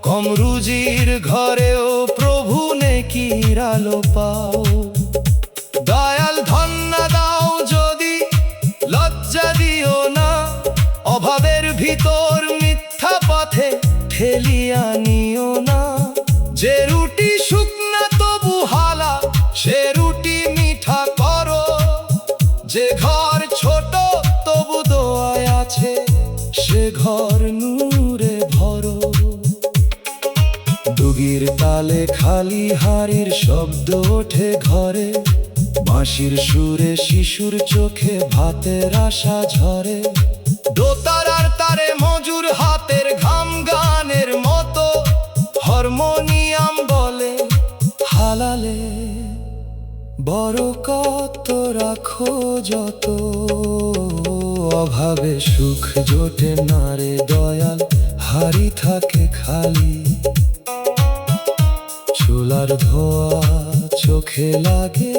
কম রুজির ঘরেও প্রভু নেকির আলো পাও। দয়াল ধন্য দাও যদি, লজ্জা দিও না। অভাবের ভিতর মিথ্যা পথে ঠেলিয়া নিও না। যে রুটি শুকনা তবু হালা, সে রুটি মিঠা করো। যে ঘর ছোট তবু দোয়ায় আছে, সে ঘর নূরে ভরো। ডুগির তালে খালি হাঁড়ির শব্দ ওঠে ঘরে। বাঁশির সুরে শিশুর চোখে ভাতের আশা ঝরে। দোতারার তারে মজুর হাতের ঘাম গানের মতো। হারমোনিয়াম বলে হালালে বরকত রাখো যত। অভাবে সুখ জোটে না রে দয়াল, হাড়ি থাকে খালি। চুলার ধোয়া চোখে লাগে,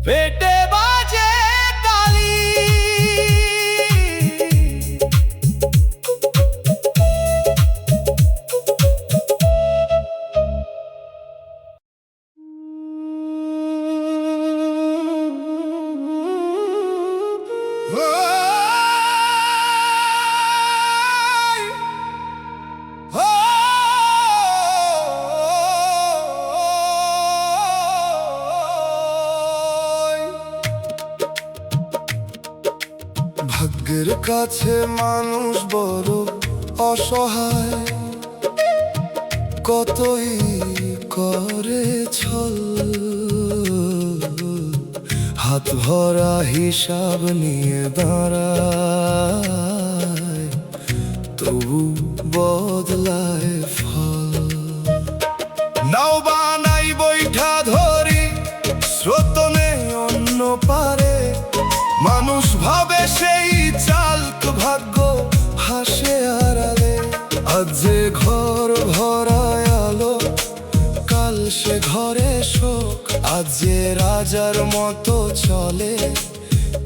পেটে বাজে তালি। ভাগ্যের কাছে মানুষ বড় অসহায়। কতই করে ছল, হাত ভরা হিসাব নিয়ে দাঁড়ায়। তবু বদলায় ফল। নাও বানাই বৈঠা ধরি, স্রোত নেই অন্য পারে। মানুষ ভাবে সেই চালক ভাগ্য হাসে আড়ালে। আজ যে ঘর ভরায় আলো, কাল সে ঘরে শোক। আজ যে রাজার মতো চলে,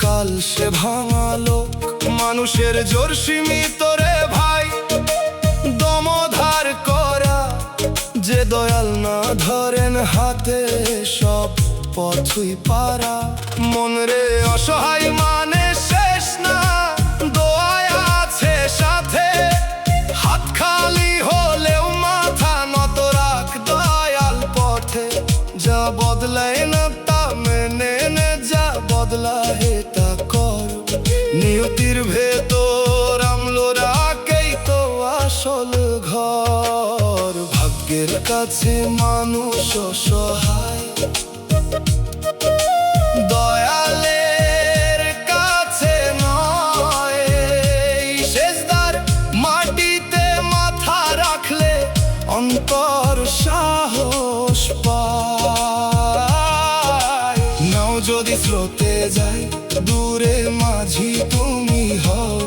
কাল সে ভাঙা লোক। মানুষের জোর সীমিত রে ভাই, দমধার করা। যে দয়াল না ধরেন হাতে, সব পথই পারা। মন রে অসহায় মানে শেষ না, দোয়ায় আছে সাথে। হাত খালি হলেও মাথা নত রাখ দয়াল পথে। যা বদলায় না তা মেনে নে, যা বদলায় তা কর। নিয়তির ভেতর আমলো রাখেই তো আসল ঘর। ভাগ্যের কাছে মানুষ অসহায়, দয়ালের কাছে নয়। সেজদার মাটিতে মাথা রাখলে অন্তর সাহস পায়। নাও যদি স্রোতে যায় দূরে, মাঝি তুমি হও।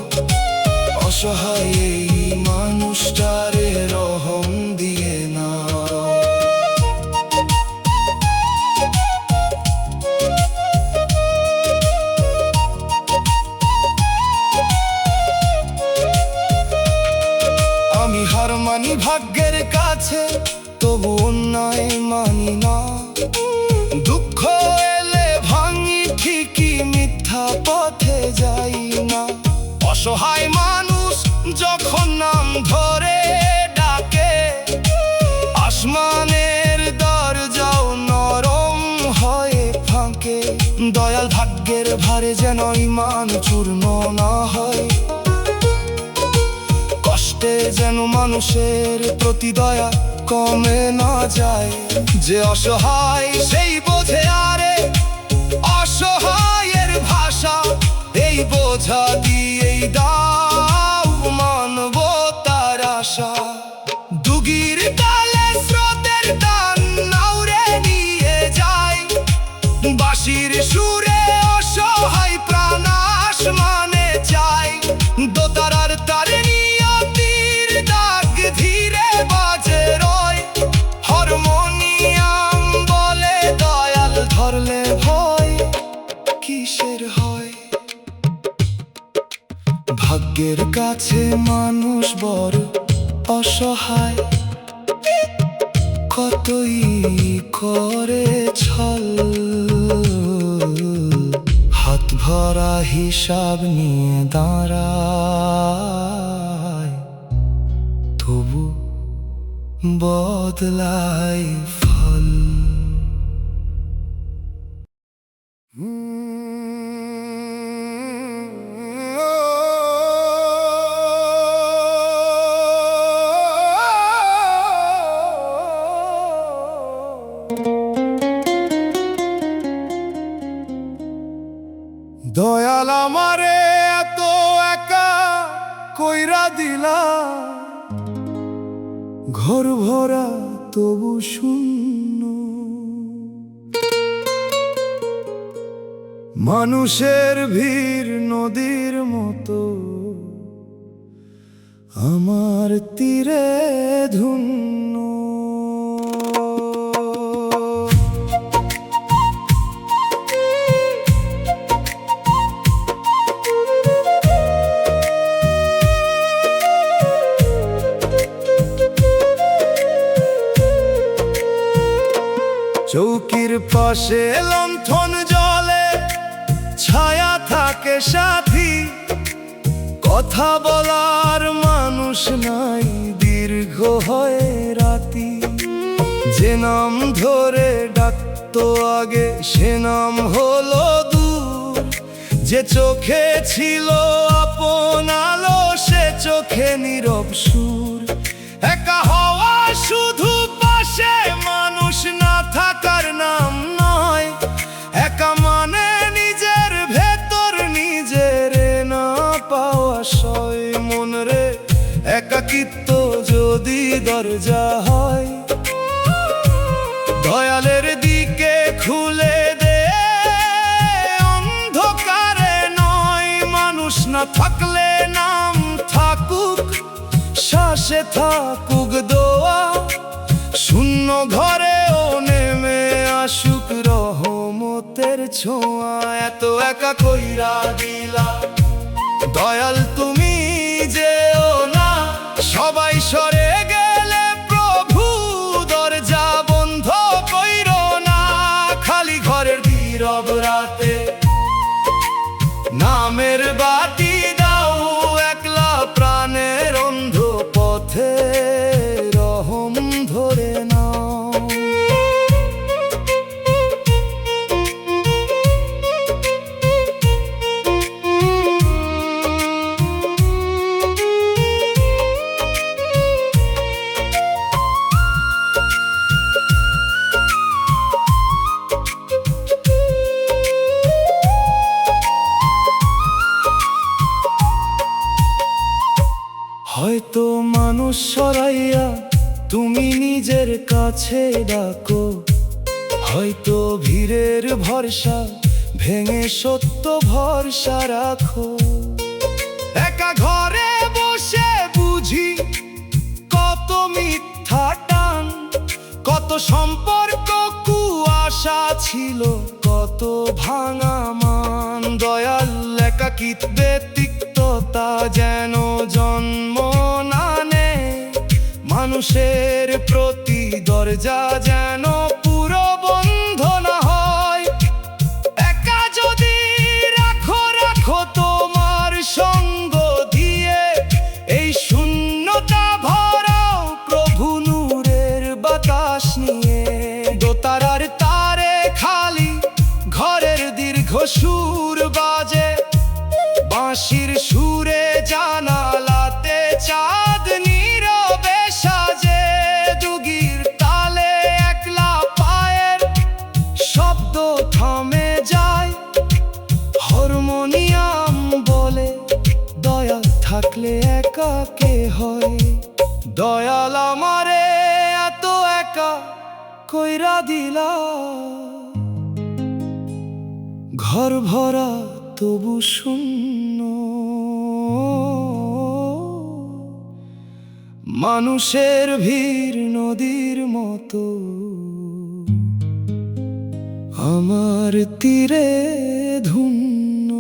অসহায় এই মানুষটারে রহম দিয়ে নাও। আমি হার মানি ভাগ্যের কাছে, তবু অন্যায় মানি না। দুঃখ এলে ভাঙি ঠিকই, মিথ্যা পথে যা। অসহায় মানুষ যখন নাম ধরে ডাকে, আসমানের দরজাও নরম হয়ে ফাঁকে। দয়াল ভাগ্যের ভারে যেন ঈমান চূর্ণ না হয়, কষ্টে যেন মানুষের প্রতি দয়া কমে না যায়। যে অসহায় সেই বোঝে আরে অসহায়ের ভাষা, এই বোঝা দিয়েই দাও মানবতার আশা। দুগির তালে স্রোতের টান নাউরে নিয়ে যায়, বাঁশির সুরে অসহায় প্রাণ আসমানে যায়। দোতারার তারে নিয়তির দাগ ধীরে বাজে রয়, হারমোনিয়াম বলে দয়াল ধরলে ভয় কিসের হয়। ভাগ্যের কাছে মানুষ বড় অসহায়, কতই করে ছল, হাত ভরা হিসাব নিয়ে দাঁড়ায়, তবু বদলায় ফল। দয়াল আমারে এত একা কইরা দিলা, ঘর ভরা তবু শূন্য। মানুষের ভিড় নদীর মতো আমার তীরে ধুন্য। চৌকির পাশে লণ্ঠন জলে ছায়া থাকে সাথী, কথা বলার মানুষ নাই দীর্ঘ হয়ে রাতি। যে নাম ধরে ডাকতো আগে সে নাম হলো দূর, যে চোখে ছিল আপন আলো সে চোখে নীরব সুর। একা হওয়া শুধু পাশে মানুষ না থাকার নাম নয়, একা মানে নিজের ভেতর নিজের না পাওয়া সয়। মন রে একাকিত্ব যদি দরজা হয়, দয়ালের দিকে খুলে দে অন্ধকারে নয়। মানুষ না থাকলে নাম থাকুক, শ্বাসে থাকুক দোয়া, শূন্য ঘরেও নেমে আসুক রহমতের ছোঁয়া। এত একা কইরা দিলা দয়াল তুমি যেও না, সবাই সরে গেলে প্রভু দরজা বন্ধ কইরো না। খালি ঘরের নীরব রাতে নামের বাতি দাও, একলা প্রাণের অন্ধ পথে রহম ধরে নাও। হয়তো মানুষ সরাইয়া তুমি নিজের কাছে ডাকো, হয়তো ভিড়ের ভরসা ভেঙে সত্য ভরসা রাখো। একা ঘরে বসে বুঝি কত মিথ্যা টান, কত সম্পর্ক কুয়াশা ছিল, কত ভাঙা মান। দয়াল একাকিত্বে তিক্ততা যেন জন্ম না নেয়, মানুষের প্রতি দরজা যেন পুরো বন্ধ না হয়। একা যদি রাখো রাখো তোমার সঙ্গ সুরে জানালাতে চাঁদ নীরবে সাজে, দুগির তালে একলা পায়ের শব্দ থামে যায়। হারমোনিয়াম বলে দয়াল থাকলে একা কে হয়, দয়াল আমারে এত একা কইরা দিলা। ঘর ভরা তবু শূন্য, মানুষের ভিড় নদীর মতো আমার তীরে ধুন্য।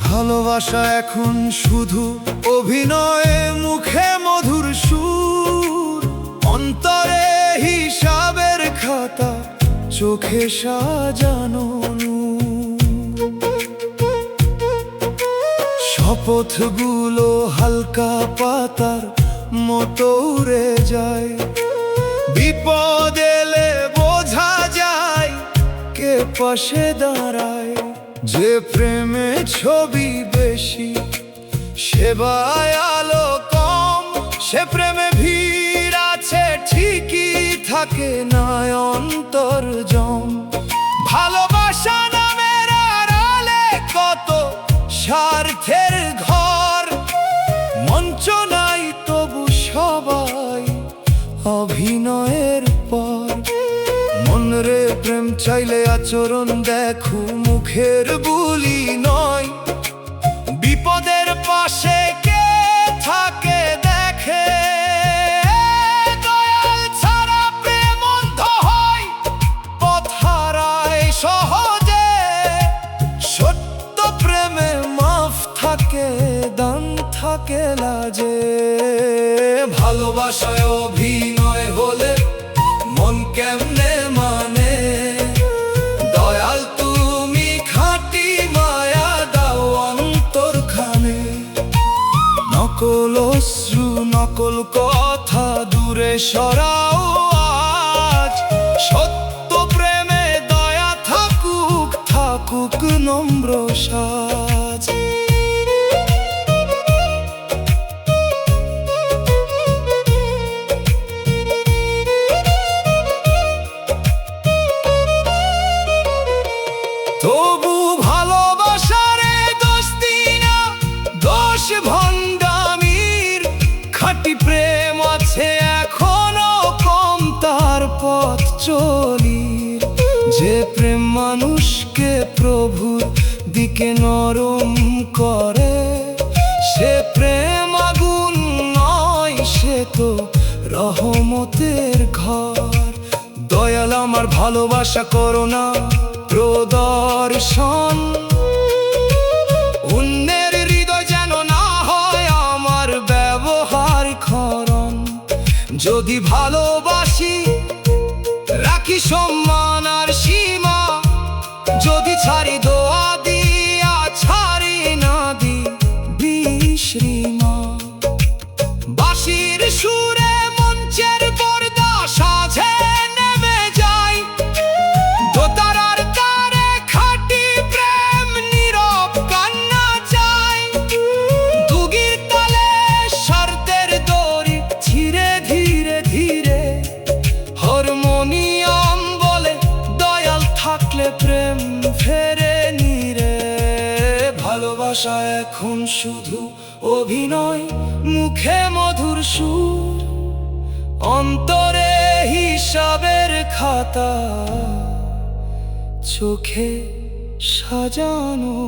ভালোবাসা এখন শুধু অভিনয়, মুখে মধুর সুর, অন্তরে হিসাবের খাতা, চোখে সাজানো শপথগুলো হালকা পাতার মতো উড়ে যায়। বিপদ এলে বোঝা যায় কে পাশে দাঁড়ায়। যে প্রেমে ছবি বেশি, সেবায় আলো কম, সে প্রেমে ভিড় আছে ঠিকই, থাকে না অন্তর জম। ভালোবাসা নামের আড়ালে কত স্বার্থের ঘর, মঞ্চ নাই তবু সবাই অভিনয়ের পর। মনরে প্রেম চাইলে আচরণ দেখো, মুখের বুলি নয়। বিপদের পাশে কে থাকে দেখে, দয়াল ছাড়া প্রেম অন্ধ হয়, পথ হারায় সহজে। সত্য প্রেমে মাফ থাকে, দান থাকে লাজে। ভালোবাসায় অভিনয় হলে মন কেমনে মানে, দয়াল তুমি খাঁটি মায়া দাও অন্তরখানে। নকল অশ্রু নকল কথা দূরে সরাও আজ, সত্য প্রেমে দয়া থাকুক, থাকুক নম্র সাজ। তবু ভালোবাসারে দোস্তি না, দোষ ভণ্ডামির। খাঁটি প্রেম আছে এখনো কম, তার পথ চলি। যে প্রেম মানুষকে প্রভুর দিকে নরম করে, সে প্রেম আগুন নয়, সে তো রহমতের ঘর। দয়াল আমার ভালোবাসা করো না প্রদর্শন, অন্যের হৃদয় যেন না হয় আমার ব্যবহার ক্ষরণ। যদি ভালোবাসি রাখি সম্মান আর সীমা, যদি ছাড়ি দোয়া দিয়া ছাড়ি না দি বিশ্রীমা। বাঁশির সুরে মঞ্চের পর্দা সাজে নেমে যায়, দোতারার তারে খাঁটি প্রেম নীরব কান্না চায়। দুগির তালে শর্তের দড়ি ধীরে ধীরে ধীরে, হারমোনিয়াম বলে দয়াল থাকলে প্রেম ফেরে নিরে। ভালোবাসা এখন শুধু অভিনয়, মুখে মধুর সুর, অন্তরে হিসাবের খাতা, চোখে সাজানো।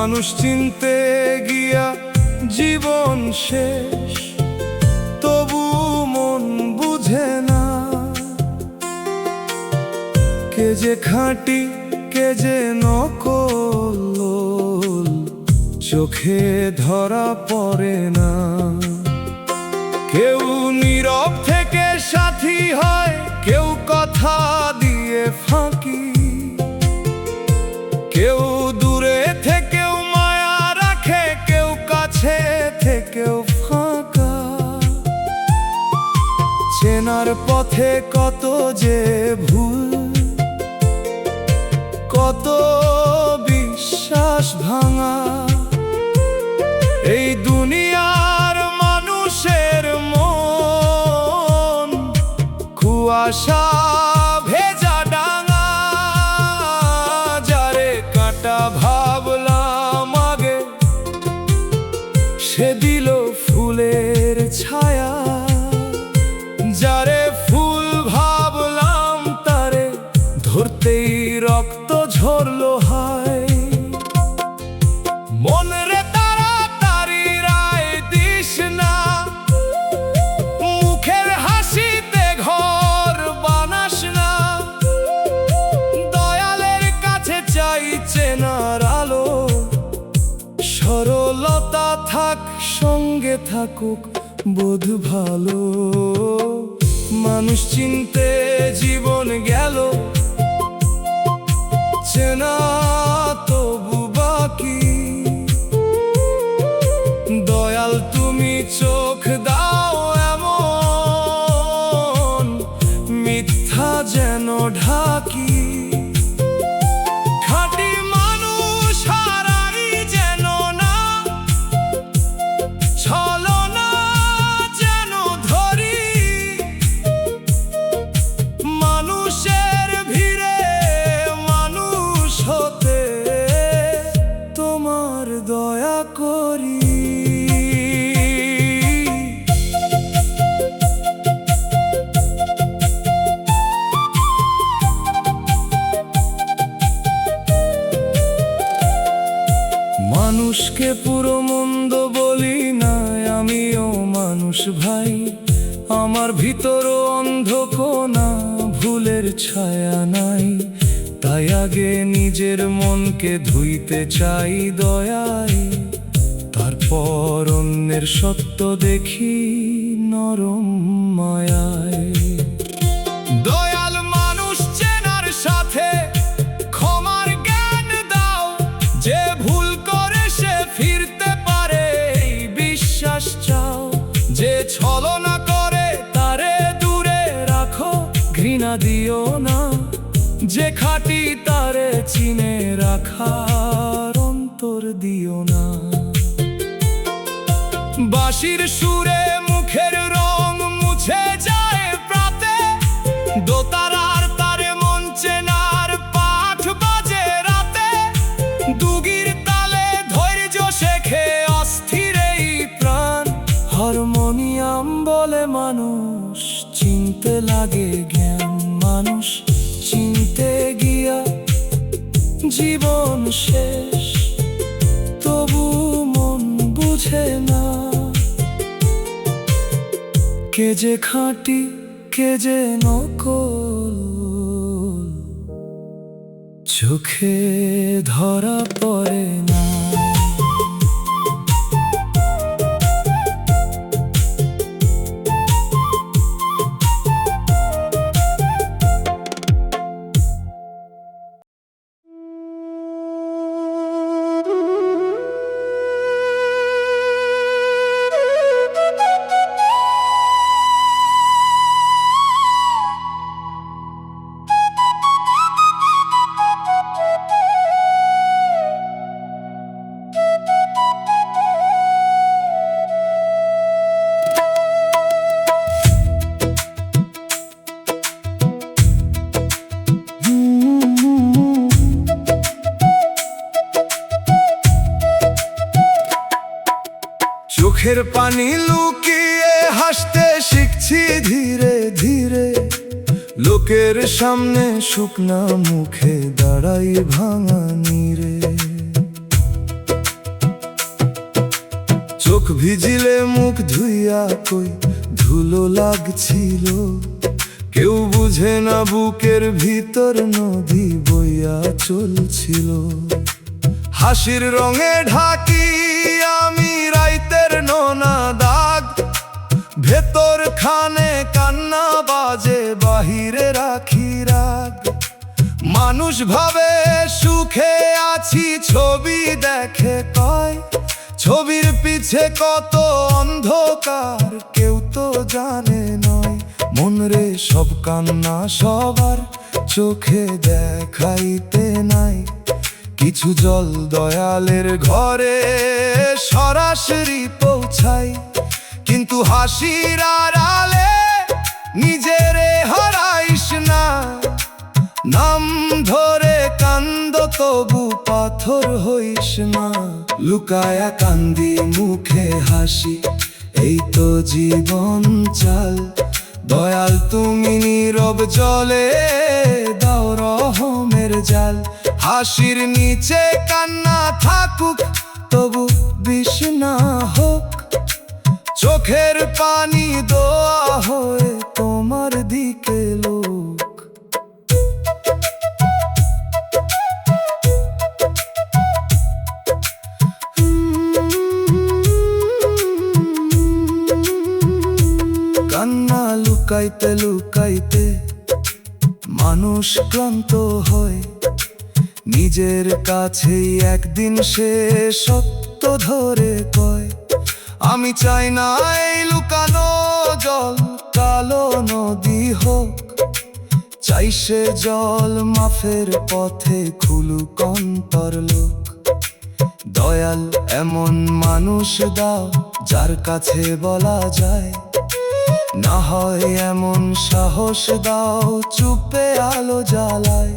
মানুষ চিনতে গিয়া জীবন শেষ, তবু মন বুঝে না কে যে খাঁটি কে যে নকল, চোখে ধরা পড়ে না। কেউ নীরব থেকে সাথী হয়, কেউ কথা দিয়ে ফাঁকি, কেউ দূরে থেকেও মায়া রাখে, কেউ কাছে থেকেও ফাঁকা। চেনার পথে কত যে ভুল, কত বিশ্বাস ভাঙা। এই দুনিয়ার মানুষের মন কুয়াশা ভেজা ডাঙা, যারে কাঁটা ভাবলাম আগে সে দিল ফুলের ছায়া, যারে ফুল ভাবলাম তারে ধরতেই রক্ত ঝরলো হায়। মন রে তাড়াতাড়ি রায় দিস না, মুখের হাসিতে ঘর বানাস না। দয়ালের কাছে চাই চেনার আলো, সরলতা থাক সঙ্গে থাকুক বোধ ভালো। মানুষ চিনতে জীবন গেল, চেনা তবু বাকি। দয়াল তুমি চোখ দাও এমন, মিথ্যা যেন ঢাকি। খাঁটি মানুষ হারাই যেন না, ছলনা যেন ধরি। মানুষের ভিড়ে মানুষ হতে তোমার দয়া করি। মানুষকে পুরো মন্দ বলি না, আমিও মানুষ ভাই। আমার ভিতরও অন্ধকোনা, ভুলের ছায়া নাই। তাই আগে নিজের মনকে ধুইতে চাই দয়ায়, তারপর অন্যের সত্য দেখি নরম মায়ায়। দয়াল মানুষ চেনার সাথে ক্ষমার জ্ঞান দাও, যে ভুল করে সে ফিরতে পারে এই বিশ্বাস চাও। যে ছলনা করে তারে দূরে রাখো, ঘৃণা দিও না। যে খাঁটি তারে চিনে রাখার অন্তর দিও না। বাঁশির সুরে মুখের রং মুছে যায় প্রাতে, দোতারার তারে মন চেনার পাঠ বাজে রাতে। দুগির তালে ধৈর্য শেখে অস্থির এই প্রাণ, হারমোনিয়াম বলে মানুষ চিনতে লাগে জ্ঞান। মানুষ চিনতে গিয়া জীবন শেষ, তবু মন বুঝে না কে যে খাঁটি কে যে নকল, চোখে ধরা পড়ে না। চোখের পানি লুকিয়ে হাসতে শিখছি ধীরে ধীরে, লোকের সামনে শুকনা মুখে দাঁড়াই ভাঙা নীরে। চোখ ভিজিলে মুখ ধুইয়া কই ধুলো লাগছিল, কেউ বুঝে না বুকের ভিতর নদী বইয়া চলছিল। হাসির রঙে ঢাকি আমি রাইতের নোনা দাগ, ভেতর খানে কান্না বাজে বাহিরে রাখি রাগ। মানুষ ভাবে সুখে আছি, ছবি দেখে কয় ছবির পিছে কত অন্ধকার কেউ তো জানে নয়। মনরে সব কান্না সবার চোখে দেখাইতে নাই, কিছু জল দয়ালের ঘরে সরাসরি পৌঁছাই। কিন্তু হাসির আড়ালে নিজেরে হারাইস না, নাম ধরে কান্দ তবু পাথর হইস না। লুকায়া কান্দি মুখে হাসি, এই তো জীবন চাল। দয়াল তুমি নীরব জলে দাও রহমের জাল। হাসির নিচে কান্না থাকুক তবু বিষ না হোক, চোখের পানি দোয়া হয়ে তোমার দিকে লোক। কান্না লুকাইতে লুকাইতে মানুষ ক্লান্ত হয়, নিজের কাছেই একদিন সে সত্য ধরে কয়। আমি চাই না এই লুকানো জল কালো নদী হোক, চাই সে জল মাফের পথে খুলুক অন্তর লোক। দয়াল এমন মানুষ দাও যার কাছে বলা যায়, না হয় এমন সাহস দাও চুপে আলো জ্বালায়।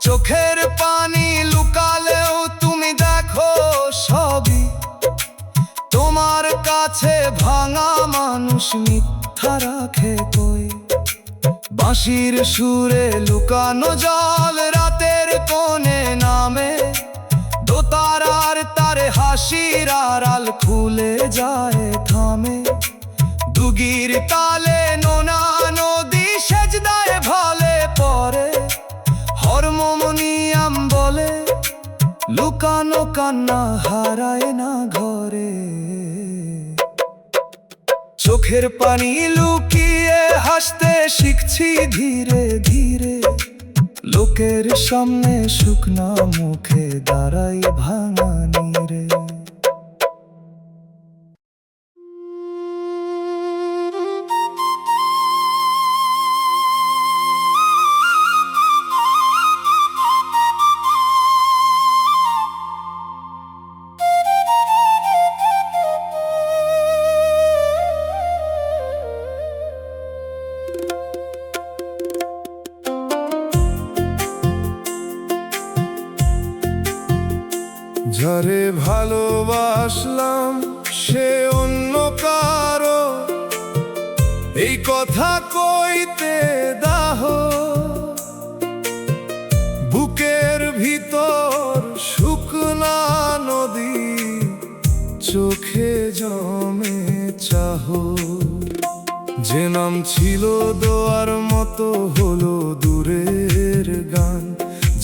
চোখের পানি লুকালেও তুমি দেখো সবই, তোমার কাছে ভাঙা মানুষ মিথ্যা রাখে কই। বাঁশির সুরে লুকানো জল রাতের কোণে নামে, দোতারার তারে হাসির আড়াল খুলে যায় থামে। দুগির তালে নোনা নদী সেজদায় ভালে পড়ে, হারমোনিয়াম বলে লুকানো কান্না হারায় না ঘরে। চোখের পানি লুকিয়ে হাসতে শিখছি ধীরে ধীরে, লোকের সামনে শুকনা মুখে দাঁড়াই ভাঙা নীরে। যারে ভালোবাসলাম সে অন্য কারো, এই কথা কইতে দাহ। বুকের ভিতর শুকনা নদী চোখে জমে চাহ। যে নাম ছিল দোয়ার মতো হলো দূরের গান,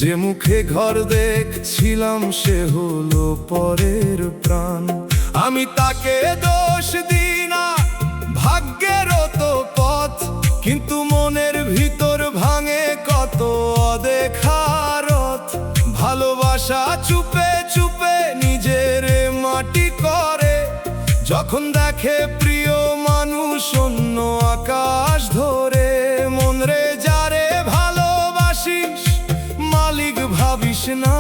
যে মুখে ঘর দেখছিলাম সে হলো পরের প্রাণ। আমি তাকে দোষ দিই না, ভাগ্যেরও তো পথ, কিন্তু মনের ভিতর ভাঙে কত অদেখা রথ। ভালোবাসা চুপে চুপে নিজের মাটি করে, যখন দেখে প্রিয় মানুষ অন্য আকাশ ধরে। মনরে যারে ভালোবাসিস মালিক ভাবিস না,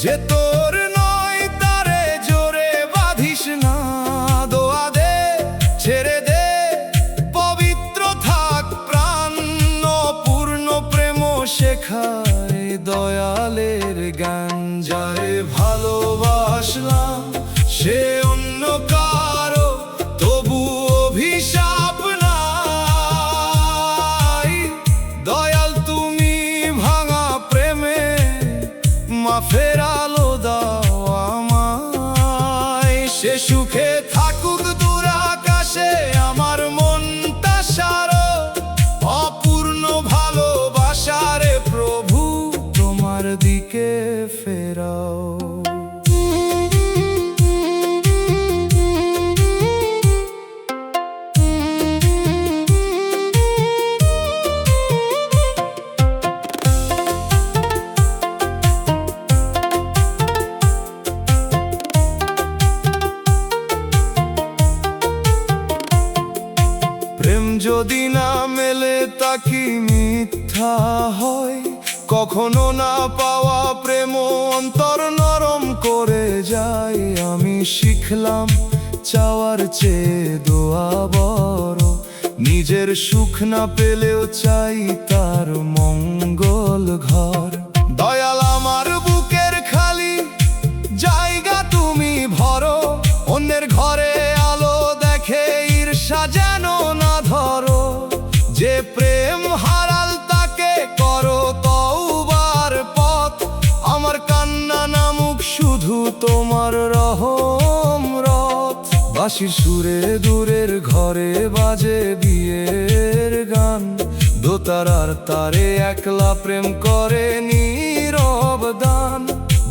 যে তোর নয় তারে জোরে বাঁধিস না। দোয়া দে ছেড়ে দে পবিত্র থাক প্রাণ, পূর্ণ প্রেম শেখায় দয়ালের গান। যারে ভালোবাসলাম সে অন্য কারো, তবু অভিশাপ নাই। দয়াল তুমি ভাঙা প্রেমে মাফের আলো দাও আমায়। যদি না মেলে তা কি মিথ্যা হয়? কখনো না পাওয়া প্রেম অন্তর নরম করে যায়। আমি শিখলাম চাওয়ার চেয়ে দোয়া বড়, নিজের সুখ না পেলেও চাই তার মঙ্গল ঘর। দয়াল আমার বুকের খালি জায়গা তুমি ভরো, অন্যের ঘরে আলো দেখে ঈর্ষা যেন না ধরো। যে প্রেম হারাল তাকে করো তওবার পথ, আমার কান্না নামুক শুধু তোমার রহমত। বাঁশির সুরে দূরের ঘরে বাজে বিয়ের গান, দোতারার তারে একলা প্রেম করে নীরব দান।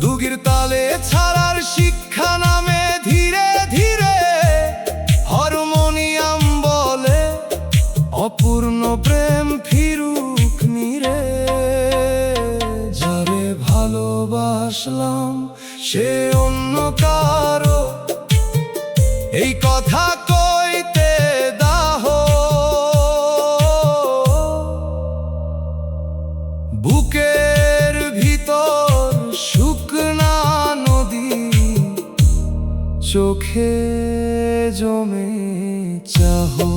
দুগির তালে ছাড়ার শিক্ষা নামে ধীরে ধীরে, হারমোনিয়াম বলে অপূর্ণ প্রেম ফিরুক নীরে। যারে ভালোবাসলাম সে অন্য কারো, এই কথা কইতে দাহ। বুকের ভিতর শুকনা নদী, চোখে জমে চাহো।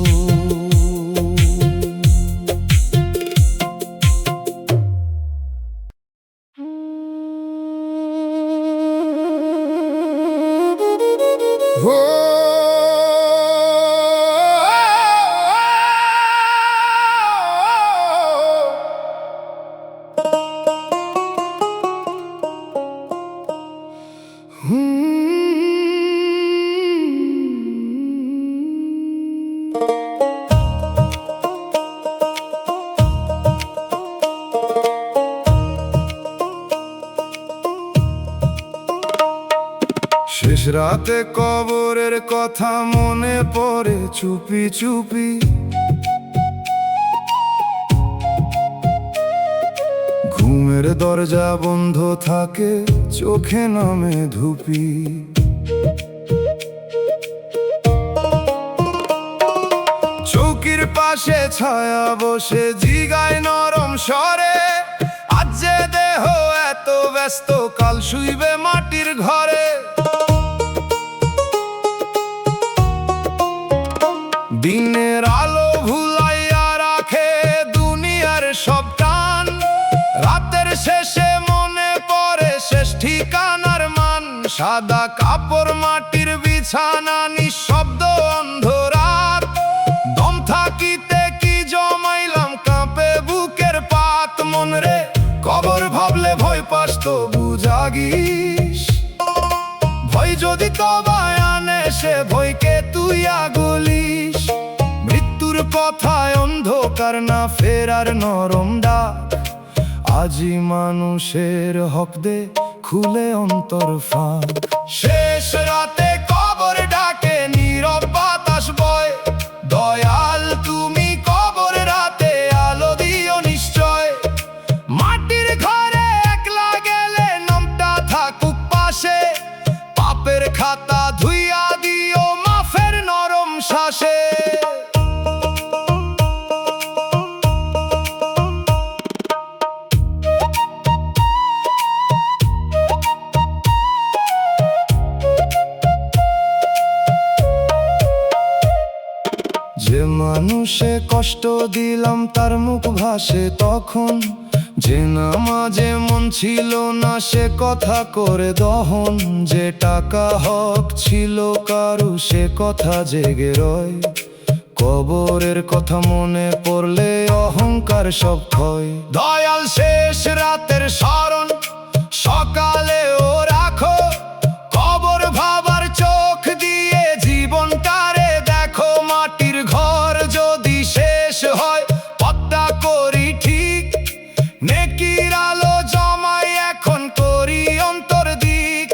শেষ রাতে কবরের কথা মনে পড়ে চুপি চুপি, ঘুমের দরজা বন্ধ থাকে, চোখে নামে ধুপি। চৌকির পাশে ছায়া বসে জিগায় নরম স্বরে, আজ যে দেহ এত ব্যস্ত কাল শুইবে মাটির ঘরে। দিনের আলো ভুলাইয়া রাখে দুনিয়ার সব টান, রাতের শেষে মনে পড়ে শেষ ঠিকানার মান। সাদা কাপড় মাটির বিছানা নিঃশব্দ অন্ধরাত, দম থাকিতে কি জমাইলাম কাঁপে বুকের পাত। মন রে কবর ভাবলে ভয় পাস তো বুঝাগিস, ভয় যদি তবায় আনে সে ভয়কে তুই আগলিস। মৃত্যুর কথায় অন্ধকার না ফেরার নরম ডাক, আজি মানুষের হক দে খুলে অন্তর ফাঁক। শেষ রাতে কবর ডাকে নীরব বাতাস বয়, দয়াল তুমি কবর রাতে আলো দিও নিশ্চয়। মাটির ঘরে একলা গেলে নামটা থাকুক পাশে, পাপের খাতা ধুইয়া দিও মাফের নরম শ্বাসে। যে মানুষে কষ্ট দিলাম তার মুখ ভাসে তখন, যে নামাজে মন ছিল না সে কথা করে দহন। যে টাকা হক ছিল কারু সে কথা জেগে রয়, কবরের কথা মনে পড়লে অহংকার সব ক্ষয়। দয়াল শেষ রাতের স্মরণ সকালেও রাখো, কবর ভাবার চোখ দিয়ে জীবনটারে দেখো। মাটির ঘর যদি শেষ হয় পথটা করি ঠিক, নেকির আলো জমাই এখন করি অন্তর দিক।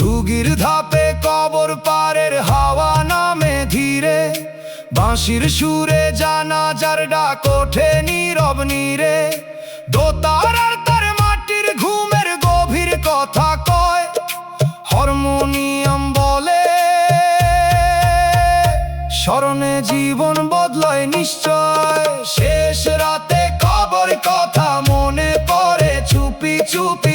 দুগির ধাপে কবর পারের হাওয়া নামে ধীরে, বাঁশির সুরে জানাজার ডাক ওঠে নীরব নীরে। দোতারার তার মাটির ঘুমের গভীর কথা কয়, হারমোনিয়াম বলে স্মরণে জীবন বদলায় নিশ্চয়। শেষ রাতে কবর কথা মনে পড়ে চুপি চুপি।